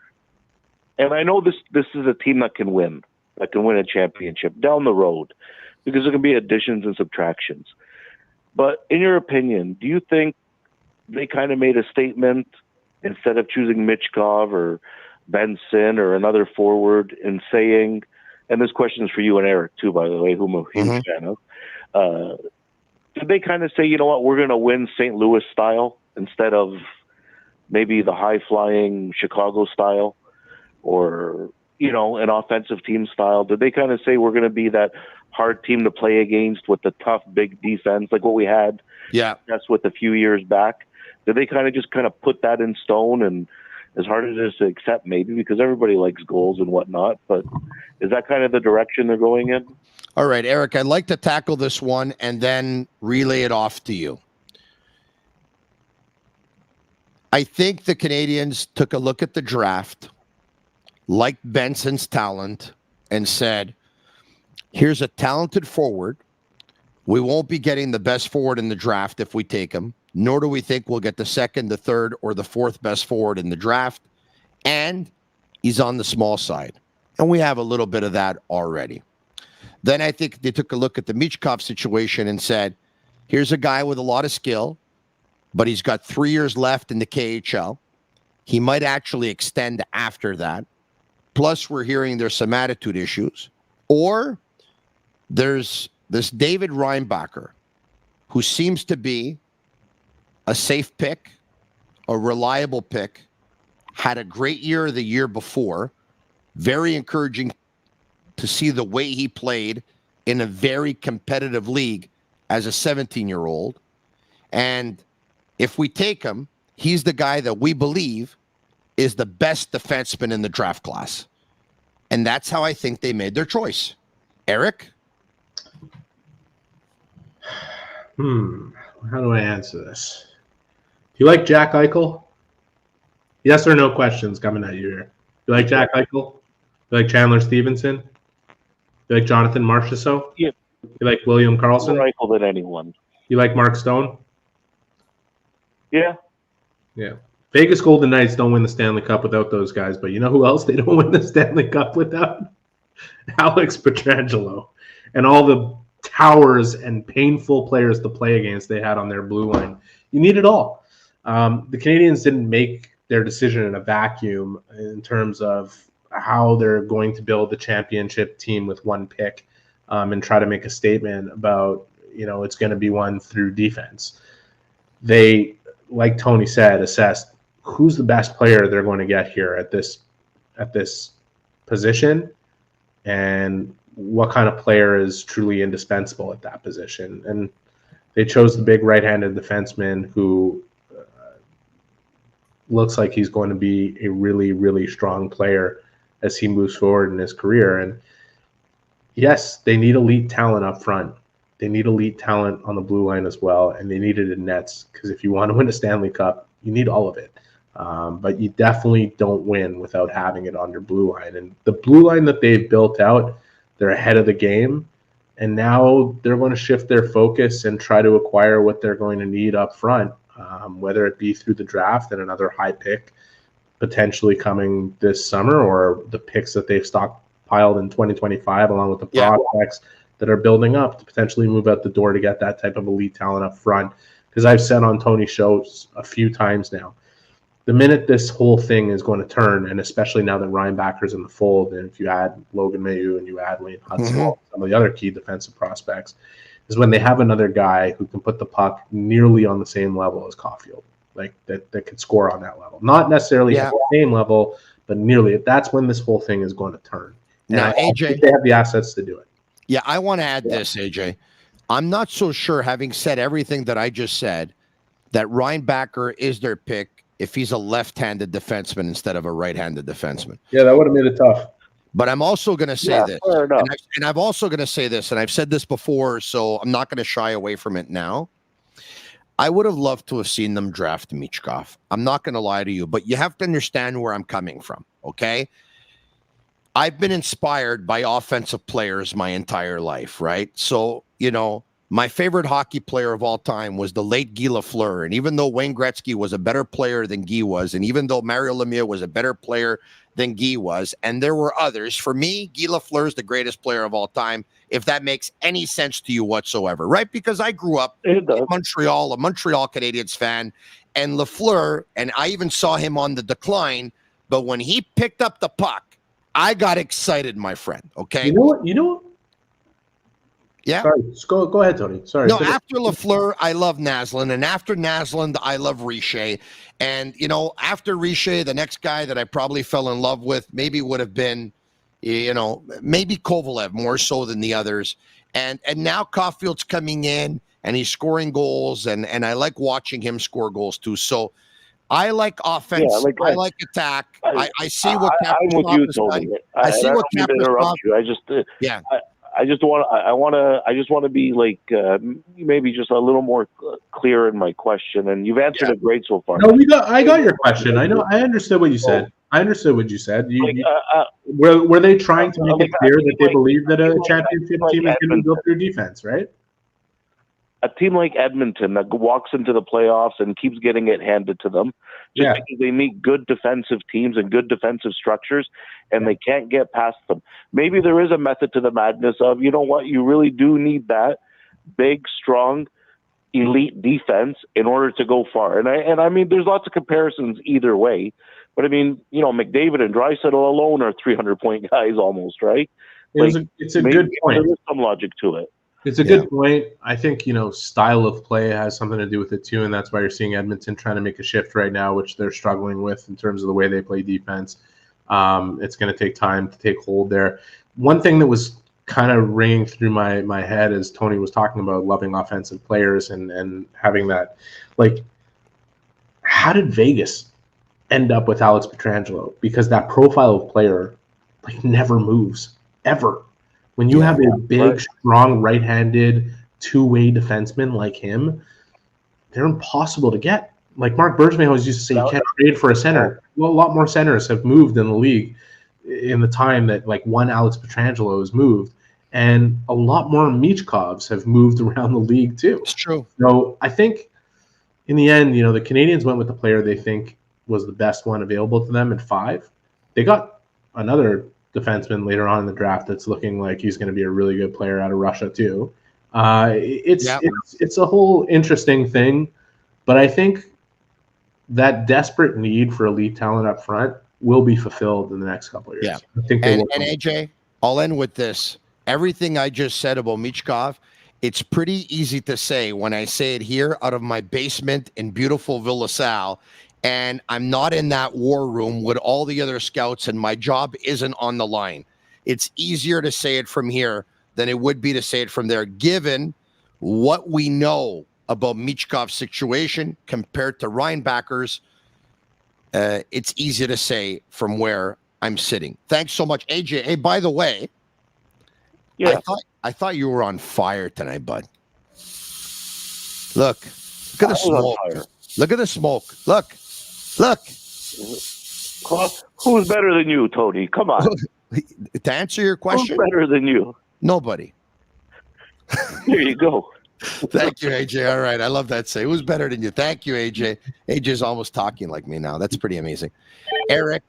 and I know this is a team that can win a championship down the road because there can be additions and subtractions. But in your opinion, do you think they kind of made a statement instead of choosing Michkov or Benson or another forward in saying, and this question is for you and Eric too, by the way, whom I'm a huge fan of, did they kind of say, you know what, we're going to win St. Louis style instead of maybe the high-flying Chicago style? Or an offensive team style? Did they kind of say we're going to be that hard team to play against with the tough, big defense like what we had? Yeah. That's with a few years back. Did they kind of put that in stone? And as hard as it is to accept, maybe, because everybody likes goals and whatnot, but is that kind of the direction they're going in? All right, Eric, I'd like to tackle this one and then relay it off to you. I think the Canadians took a look at the draft, liked Benson's talent, and said, here's a talented forward. We won't be getting the best forward in the draft if we take him, nor do we think we'll get the second, the third, or the fourth best forward in the draft. And he's on the small side. And we have a little bit of that already. Then I think they took a look at the Michkov situation and said, here's a guy with a lot of skill, but he's got 3 years left in the KHL. He might actually extend after that. Plus, we're hearing there's some attitude issues. Or there's this David Reinbacher, who seems to be a safe pick, a reliable pick, had a great year the year before. Very encouraging to see the way he played in a very competitive league as a 17-year-old. And if we take him, he's the guy that we believe is the best defenseman in the draft class. And that's how I think they made their choice. Eric? How do I answer this? Do you like Jack Eichel? Yes or no questions coming at you here. You like Jack Eichel? You like Chandler Stevenson? You like Jonathan Marchessault? Yeah. You like William Karlsson? More Eichel than anyone. You like Mark Stone? Yeah. Yeah. Vegas Golden Knights don't win the Stanley Cup without those guys, but you know who else they don't win the Stanley Cup without? Alex Pietrangelo. And all the towers and painful players to play against they had on their blue line. You need it all. The Canadians didn't make their decision in a vacuum in terms of how they're going to build the championship team with one pick and try to make a statement about, it's going to be won through defense. They, like Tony said, assessed who's the best player they're going to get here at this position and what kind of player is truly indispensable at that position. And they chose the big right-handed defenseman who looks like he's going to be a really, really strong player as he moves forward in his career. And yes, they need elite talent up front. They need elite talent on the blue line as well, and they need it in nets, because if you want to win a Stanley Cup, you need all of it. But you definitely don't win without having it on your blue line. And the blue line that they've built out, they're ahead of the game, and now they're going to shift their focus and try to acquire what they're going to need up front, whether it be through the draft and another high pick potentially coming this summer, or the picks that they've stockpiled in 2025 along with the prospects that are building up to potentially move out the door to get that type of elite talent up front. Because I've said on Tony's shows a few times now, the minute this whole thing is going to turn, and especially now that Reinbacher's in the fold, and if you add Logan Mailloux and you add Wayne Hudson, some of the other key defensive prospects, is when they have another guy who can put the puck nearly on the same level as Caulfield, like that could score on that level. Not necessarily at the same level, but nearly. That's when this whole thing is going to turn. And now, AJ, they have the assets to do it. Yeah, I want to add this, AJ. I'm not so sure, having said everything that I just said, that Reinbacher is their pick if he's a left-handed defenseman instead of a right-handed defenseman. Yeah, that would have made it tough. But I'm also going to say this, fair enough. and I'm also going to say this, and I've said this before, so I'm not going to shy away from it now. I would have loved to have seen them draft Michkov. I'm not going to lie to you, but you have to understand where I'm coming from, okay? I've been inspired by offensive players my entire life, right? So, my favorite hockey player of all time was the late Guy Lafleur. And even though Wayne Gretzky was a better player than Guy was, and even though Mario Lemieux was a better player than Guy was, and there were others, for me, Guy Lafleur is the greatest player of all time, if that makes any sense to you whatsoever, right? Because I grew up in Montreal, a Montreal Canadiens fan, and Lafleur, and I even saw him on the decline, but when he picked up the puck, I got excited, my friend, okay? You know what? Yeah. Sorry, go ahead, Tony. Sorry. No, after Lafleur, I love Naslund, and after Naslund, I love Richer. And after Richer, the next guy that I probably fell in love with maybe would have been maybe Kovalev more so than the others. And now Caulfield's coming in and he's scoring goals, and I like watching him score goals too. So I like offense. I like attack. I see what I'm with you, Tony. I see what Kaprizov. I just want to be like maybe just a little more clear in my question, and you've answered it great so far. No, I got your question. I understood what you said. Were they trying to make it clear that they believe that a championship team is going to build through defense, right? A team like Edmonton that walks into the playoffs and keeps getting it handed to them just because they meet good defensive teams and good defensive structures, and they can't get past them. Maybe there is a method to the madness of, you know what, you really do need that big, strong, elite defense in order to go far. And I mean, there's lots of comparisons either way. But I mean, McDavid and Draisaitl alone are 300-point guys almost, right? It's a good point. There is some logic to it. It's a good point. I think, style of play has something to do with it too, and that's why you're seeing Edmonton trying to make a shift right now, which they're struggling with in terms of the way they play defense. It's going to take time to take hold there. One thing that was kind of ringing through my head as Tony was talking about loving offensive players and having that, how did Vegas end up with Alex Pietrangelo? Because that profile of player never moves, ever. When you have a big, strong, right-handed, two-way defenseman like him, they're impossible to get. Like Mark Bergevin always used to say, you can't trade for a center. Well, a lot more centers have moved in the league in the time that one Alex Pietrangelo has moved, and a lot more Michkovs have moved around the league too. It's true. So I think in the end, the Canadians went with the player they think was the best one available to them at 5. They got another defenseman later on in the draft that's looking like he's going to be a really good player out of Russia too. It's a whole interesting thing, but I think that desperate need for elite talent up front will be fulfilled in the next couple of years. Yeah. I think they will. And AJ, I'll end with this. Everything I just said about Michkov, it's pretty easy to say when I say it here out of my basement in beautiful Villa Sal, and I'm not in that war room with all the other scouts, and my job isn't on the line. It's easier to say it from here than it would be to say it from there, given what we know about Michkov's situation compared to Reinbacher's. It's easy to say from where I'm sitting. Thanks so much, AJ. Hey, by the way, I thought you were on fire tonight, bud. Look at the smoke. Look at the smoke. Look. Who's better than you, Tony? Come on. To answer your question, who's better than you? Nobody. There you go. Thank you, AJ. All right. I love that say. Who's better than you? Thank you, AJ. AJ's almost talking like me now. That's pretty amazing. Eric,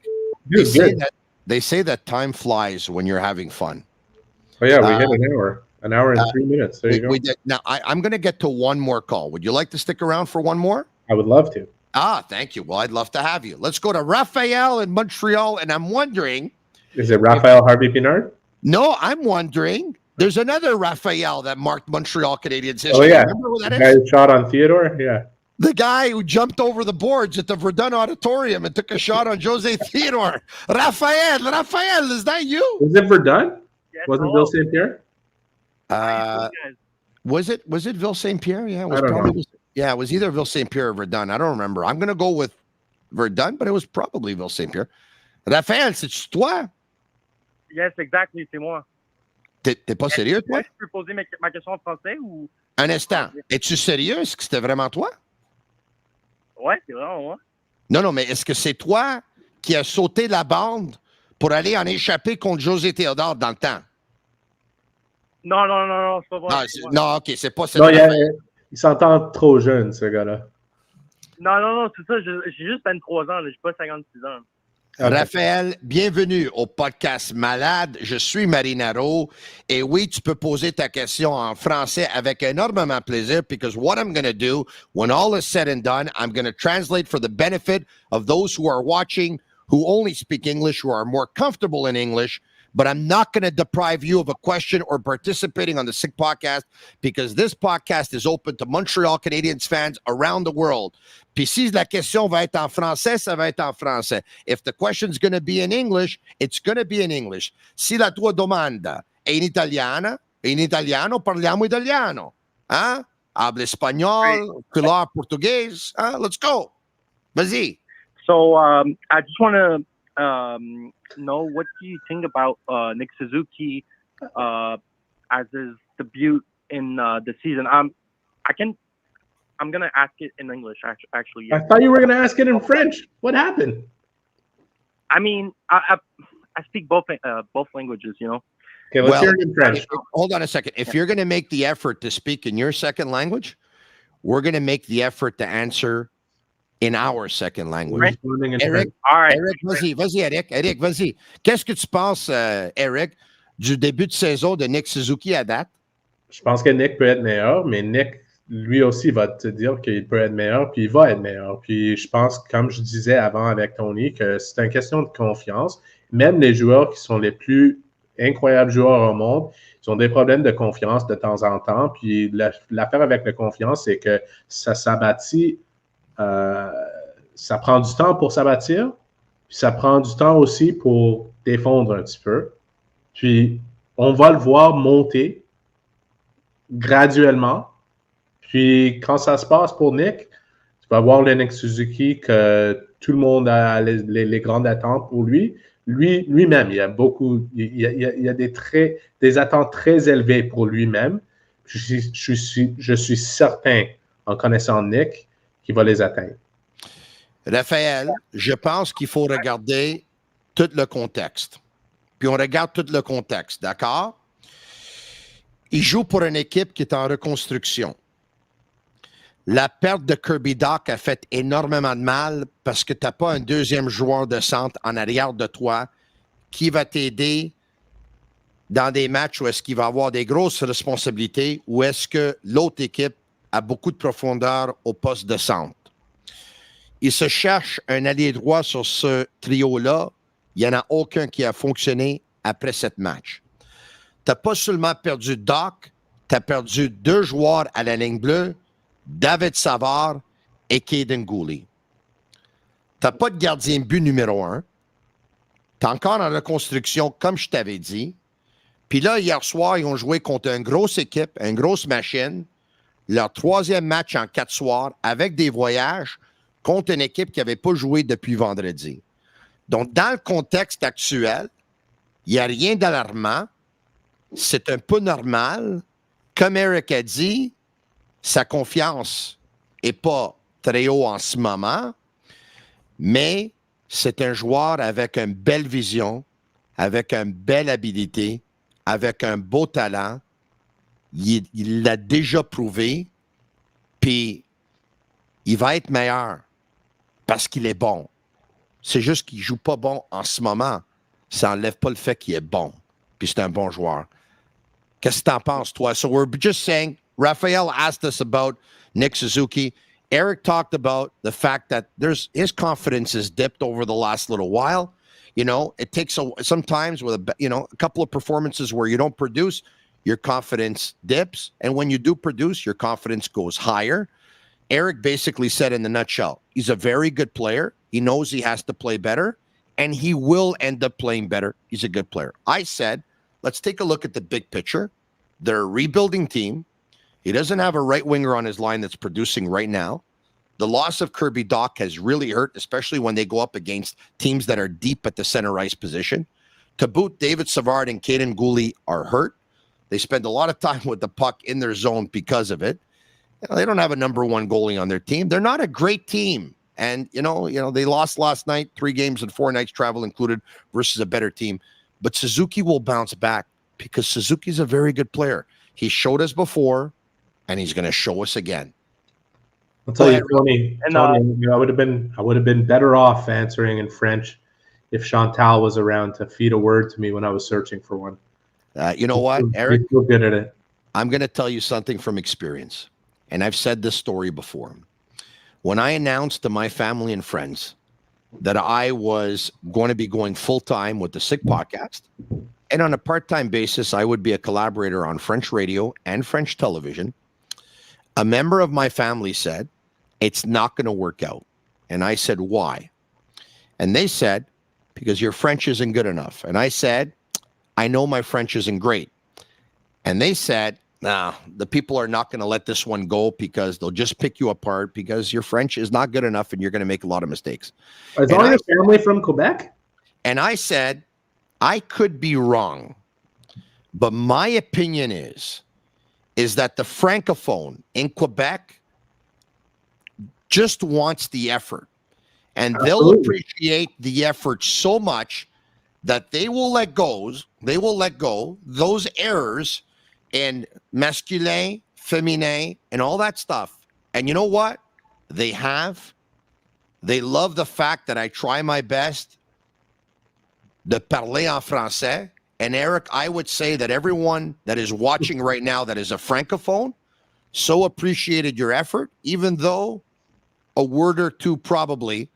they say that time flies when you're having fun. Oh, yeah. We hit an hour. An hour and 3 minutes. There you go. We did. Now, I'm going to get to one more call. Would you like to stick around for one more? I would love to. Thank you. Well, I'd love to have you. Let's go to Raphael in Montreal, and I'm wondering. Is it Raphael Harvey-Pinard? No, I'm wondering. There's another Raphael that marked Montreal Canadiens history. Oh, yeah. Remember who that is? The guy who shot on Theodore? Yeah. The guy who jumped over the boards at the Verdun Auditorium and took a shot on Jose Theodore. Raphael, is that you? Was it Verdun? Wasn't Bill St. Pierre? Was it Ville St. Pierre? Yeah, it was either Ville St. Pierre or Verdun. I don't remember. I'm going to go with Verdun, but it was probably Ville St. Pierre. Raphaël, c'est toi? Yes, exactly, c'est moi. T'es pas sérieux, toi? Je peux poser ma question en français ou... Un instant. Es-tu sérieux? Est-ce que c'était vraiment toi? Ouais, c'est vraiment moi. Non, mais est-ce que c'est toi qui as sauté la bande pour aller en échapper contre José Théodore dans le temps? Non, c'est pas vrai. Non, OK, c'est pas ça. Non, il s'entend trop jeune, ce gars-là. Non, c'est ça. J'ai juste 23 ans, j'ai pas 56 ans. Okay. Raphaël, bienvenue au podcast Malade. Je suis Marinaro. Et oui, tu peux poser ta question en français avec énormément plaisir, because what I'm going to do, when all is said and done, I'm going to translate for the benefit of those who are watching, who only speak English, who are more comfortable in English. but I'm not going to deprive you of a question or participating on the Sick Podcast because this podcast is open to Montreal Canadiens fans around the world. Puis si la question va être en français, ça va être en français. If the question's going to be in English, it's going to be in English. Si la tua domanda è in italiano, parliamo italiano. Habla español, pilar portugués. Let's go. Vas-y. So I just want to know, what do you think about Nick Suzuki as his debut in the season? I'm gonna ask it in English. Actually, I thought you were gonna ask it in French. What happened? I mean, I speak both languages. You know. Okay, let's hear it in French. Hold on a second. If you're going to make the effort to speak in your second language, we're going to make the effort to answer in our second language. Eric, all right. Eric, vas-y, Eric. Eric, vas-y. Qu'est-ce que tu penses, Eric, du début de saison de Nick Suzuki à date? Je pense que Nick peut être meilleur, mais Nick, lui aussi, va te dire qu'il peut être meilleur, puis il va être meilleur. Puis je pense, comme je disais avant avec Tony, que c'est une question de confiance. Même les joueurs qui sont les plus incroyables joueurs au monde, ils ont des problèmes de confiance de temps en temps. Puis l'affaire avec la confiance, c'est que ça s'abattit. Ça prend du temps pour s'abattir, puis ça prend du temps aussi pour défendre un petit peu. Puis on va le voir monter graduellement. Puis quand ça se passe pour Nick, tu vas voir le Nick Suzuki que tout le monde a les grandes attentes pour lui. Lui-même, il y a des attentes très élevées pour lui-même. Je suis certain, en connaissant Nick, qu'il va les atteindre. Raphaël, je pense qu'il faut regarder tout le contexte. Puis on regarde tout le contexte, d'accord? Il joue pour une équipe qui est en reconstruction. La perte de Kirby Dach a fait énormément de mal parce que tu n'as pas un deuxième joueur de centre en arrière de toi qui va t'aider dans des matchs où est-ce qu'il va avoir des grosses responsabilités ou est-ce que l'autre équipe a beaucoup de profondeur au poste de centre. Il se cherche un allié droit sur ce trio-là. Il n'y en a aucun qui a fonctionné après 7 matchs. Tu n'as pas seulement perdu Dach, tu as perdu 2 joueurs à la ligne bleue, David Savard et Kaden Gooley. Tu n'as pas de gardien but numéro 1. Tu es encore en reconstruction, comme je t'avais dit. Puis là, hier soir, ils ont joué contre une grosse équipe, une grosse machine. Leur 3e match en 4 soirs avec des voyages contre une équipe qui n'avait pas joué depuis vendredi. Donc, dans le contexte actuel, il n'y a rien d'alarmant. C'est un peu normal. Comme Eric a dit, sa confiance n'est pas très haut en ce moment, mais c'est un joueur avec une belle vision, avec une belle habilité, avec un beau talent. Il l'a déjà prouvé, puis il va être meilleur parce qu'il est bon. C'est juste qu'il ne joue pas bon en ce moment. Ça n'enlève pas le fait qu'il est bon, puis c'est un bon joueur. Qu'est-ce que tu en penses, toi? So we're just saying, Raphael asked us about Nick Suzuki. Eric talked about the fact that his confidence has dipped over the last little while. You know, it takes sometimes with a couple of performances where you don't produce, your confidence dips. And when you do produce, your confidence goes higher. Eric basically said in the nutshell, he's a very good player. He knows he has to play better, and he will end up playing better. He's a good player. I said, let's take a look at the big picture. They're a rebuilding team. He doesn't have a right winger on his line that's producing right now. The loss of Kirby Dach has really hurt, especially when they go up against teams that are deep at the center ice position. To boot, David Savard and Kaden Gooley are hurt. They spend a lot of time with the puck in their zone because of it. They don't have a number 1 goalie on their team. They're not a great team. And, they lost last night, 3 games and 4 nights travel included versus a better team. But Suzuki will bounce back because Suzuki's a very good player. He showed us before, and he's going to show us again. I'll tell you, Tony, I would have been better off answering in French if Chantal was around to feed a word to me when I was searching for one. You know what, Eric? He's so good at it. I'm going to tell you something from experience, and I've said this story before. When I announced to my family and friends that I was going to be going full-time with the Sick podcast. And on a part-time basis, I would be a collaborator on French radio and French television. A member of my family said, it's not going to work out. And I said, why? And they said, because your French isn't good enough. And I said, I know my French isn't great. And they said, nah, the people are not going to let this one go because they'll just pick you apart because your French is not good enough and you're going to make a lot of mistakes. Is all your family from Quebec? And I said, I could be wrong, but my opinion is that the Francophone in Quebec just wants the effort. And they'll appreciate the effort so much that they will let go those errors in masculin, féminin, and all that stuff. And you know what? They love the fact that I try my best de parler en français. And Eric, I would say that everyone that is watching right now that is a Francophone so appreciated your effort, even though a word or two probably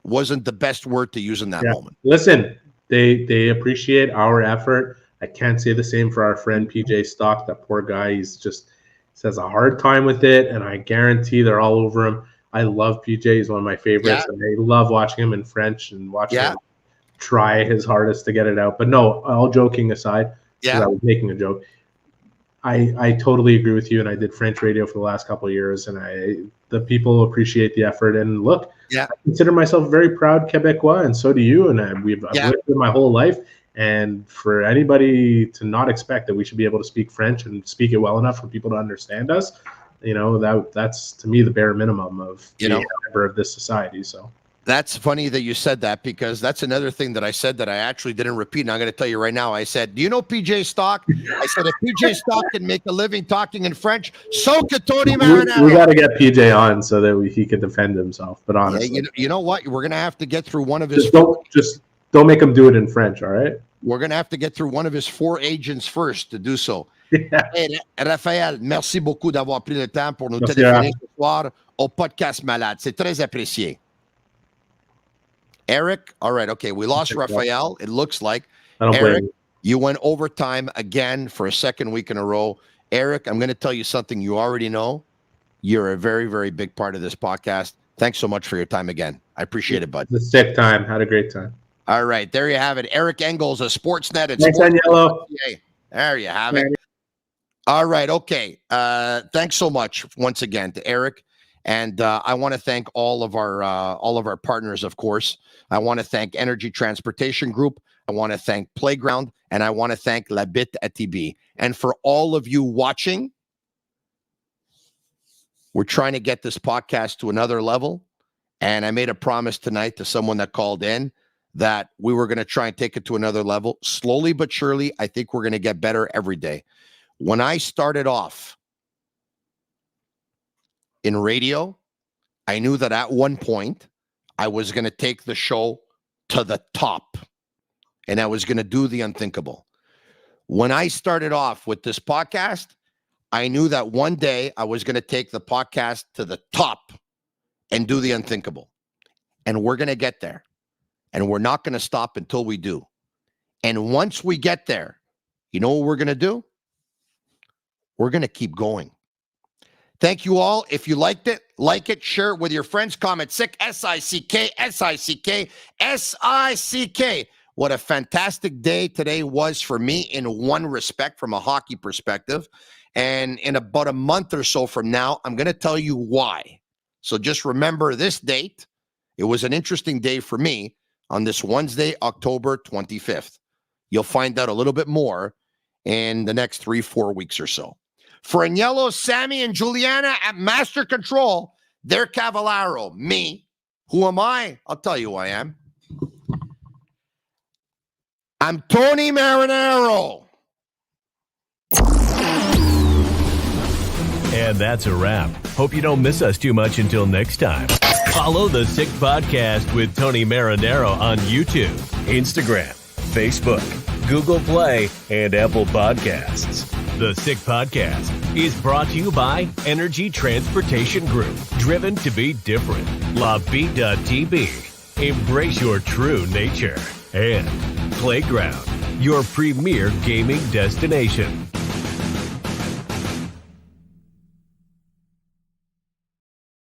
wasn't the best word to use in that moment. Listen, they appreciate our effort. I can't say the same for our friend PJ Stock. That poor guy, he has a hard time with it, and I guarantee they're all over him. I love PJ. He's one of my favorites, and I love watching him in French and watching him try his hardest to get it out. But no, all joking aside, I was making a joke. I totally agree with you, and I did French radio for the last couple of years, and the people appreciate the effort. And look, I consider myself very proud Quebecois, and so do you. And I've lived it my whole life. And for anybody to not expect that we should be able to speak French and speak it well enough for people to understand us, that's to me the bare minimum of being a member of this society. So. That's funny that you said that, because that's another thing that I said that I actually didn't repeat. And I'm going to tell you right now. I said, do you know PJ Stock? I said, if PJ Stock can make a living talking in French, so could Tony Marinaro. We got to get PJ on so that he can defend himself. But honestly, you know what? We're going to have to get through one of his. Don't make him do it in French. All right. We're going to have to get through one of his 4 agents first to do so. Hey, Raphaël, merci beaucoup d'avoir pris le temps pour nous téléphoner ce soir au podcast Malade. C'est très apprécié. Eric, all right, okay, we lost Raphael, it looks like. Eric, you went overtime again for a second week in a row. Eric, I'm going to tell you something you already know. You're a very, very big part of this podcast. Thanks so much for your time again. I appreciate it, bud. The sick time. Had a great time. All right, there you have it. Eric Engels, a Sportsnet. Thanks, Daniello. There you have it. All right, okay. Thanks so much once again to Eric. And I want to thank all of our partners, of course. I want to thank Energy Transportation Group. I want to thank Playground, and I want to thank Bittt at Tibi. And for all of you watching, we're trying to get this podcast to another level. And I made a promise tonight to someone that called in that we were going to try and take it to another level. Slowly but surely, I think we're going to get better every day. When I started off in radio, I knew that at one point I was going to take the show to the top, and I was going to do the unthinkable. When I started off with this podcast, I knew that one day I was going to take the podcast to the top and do the unthinkable. And we're going to get there. And we're not going to stop until we do. And once we get there, you know what we're going to do? We're going to keep going. Thank you all. If you liked it, like it, share it with your friends. Comment sick, S-I-C-K, S-I-C-K, S-I-C-K. What a fantastic day today was for me in one respect, from a hockey perspective. And in about a month or so from now, I'm going to tell you why. So just remember this date. It was an interesting day for me on this Wednesday, October 25th. You'll find out a little bit more in the next 3-4 weeks or so. For Agnello, Sammy, and Juliana at Master Control, they're Cavallaro. Me, who am I? I'll tell you who I am. I'm Tony Marinaro. And that's a wrap. Hope you don't miss us too much until next time. Follow The Sick Podcast with Tony Marinaro on YouTube, Instagram, Facebook, Google Play, and Apple Podcasts. The Sick Podcast is brought to you by Energy Transportation Group, driven to be different. LaBita.tb. Embrace your true nature. And Playground, your premier gaming destination.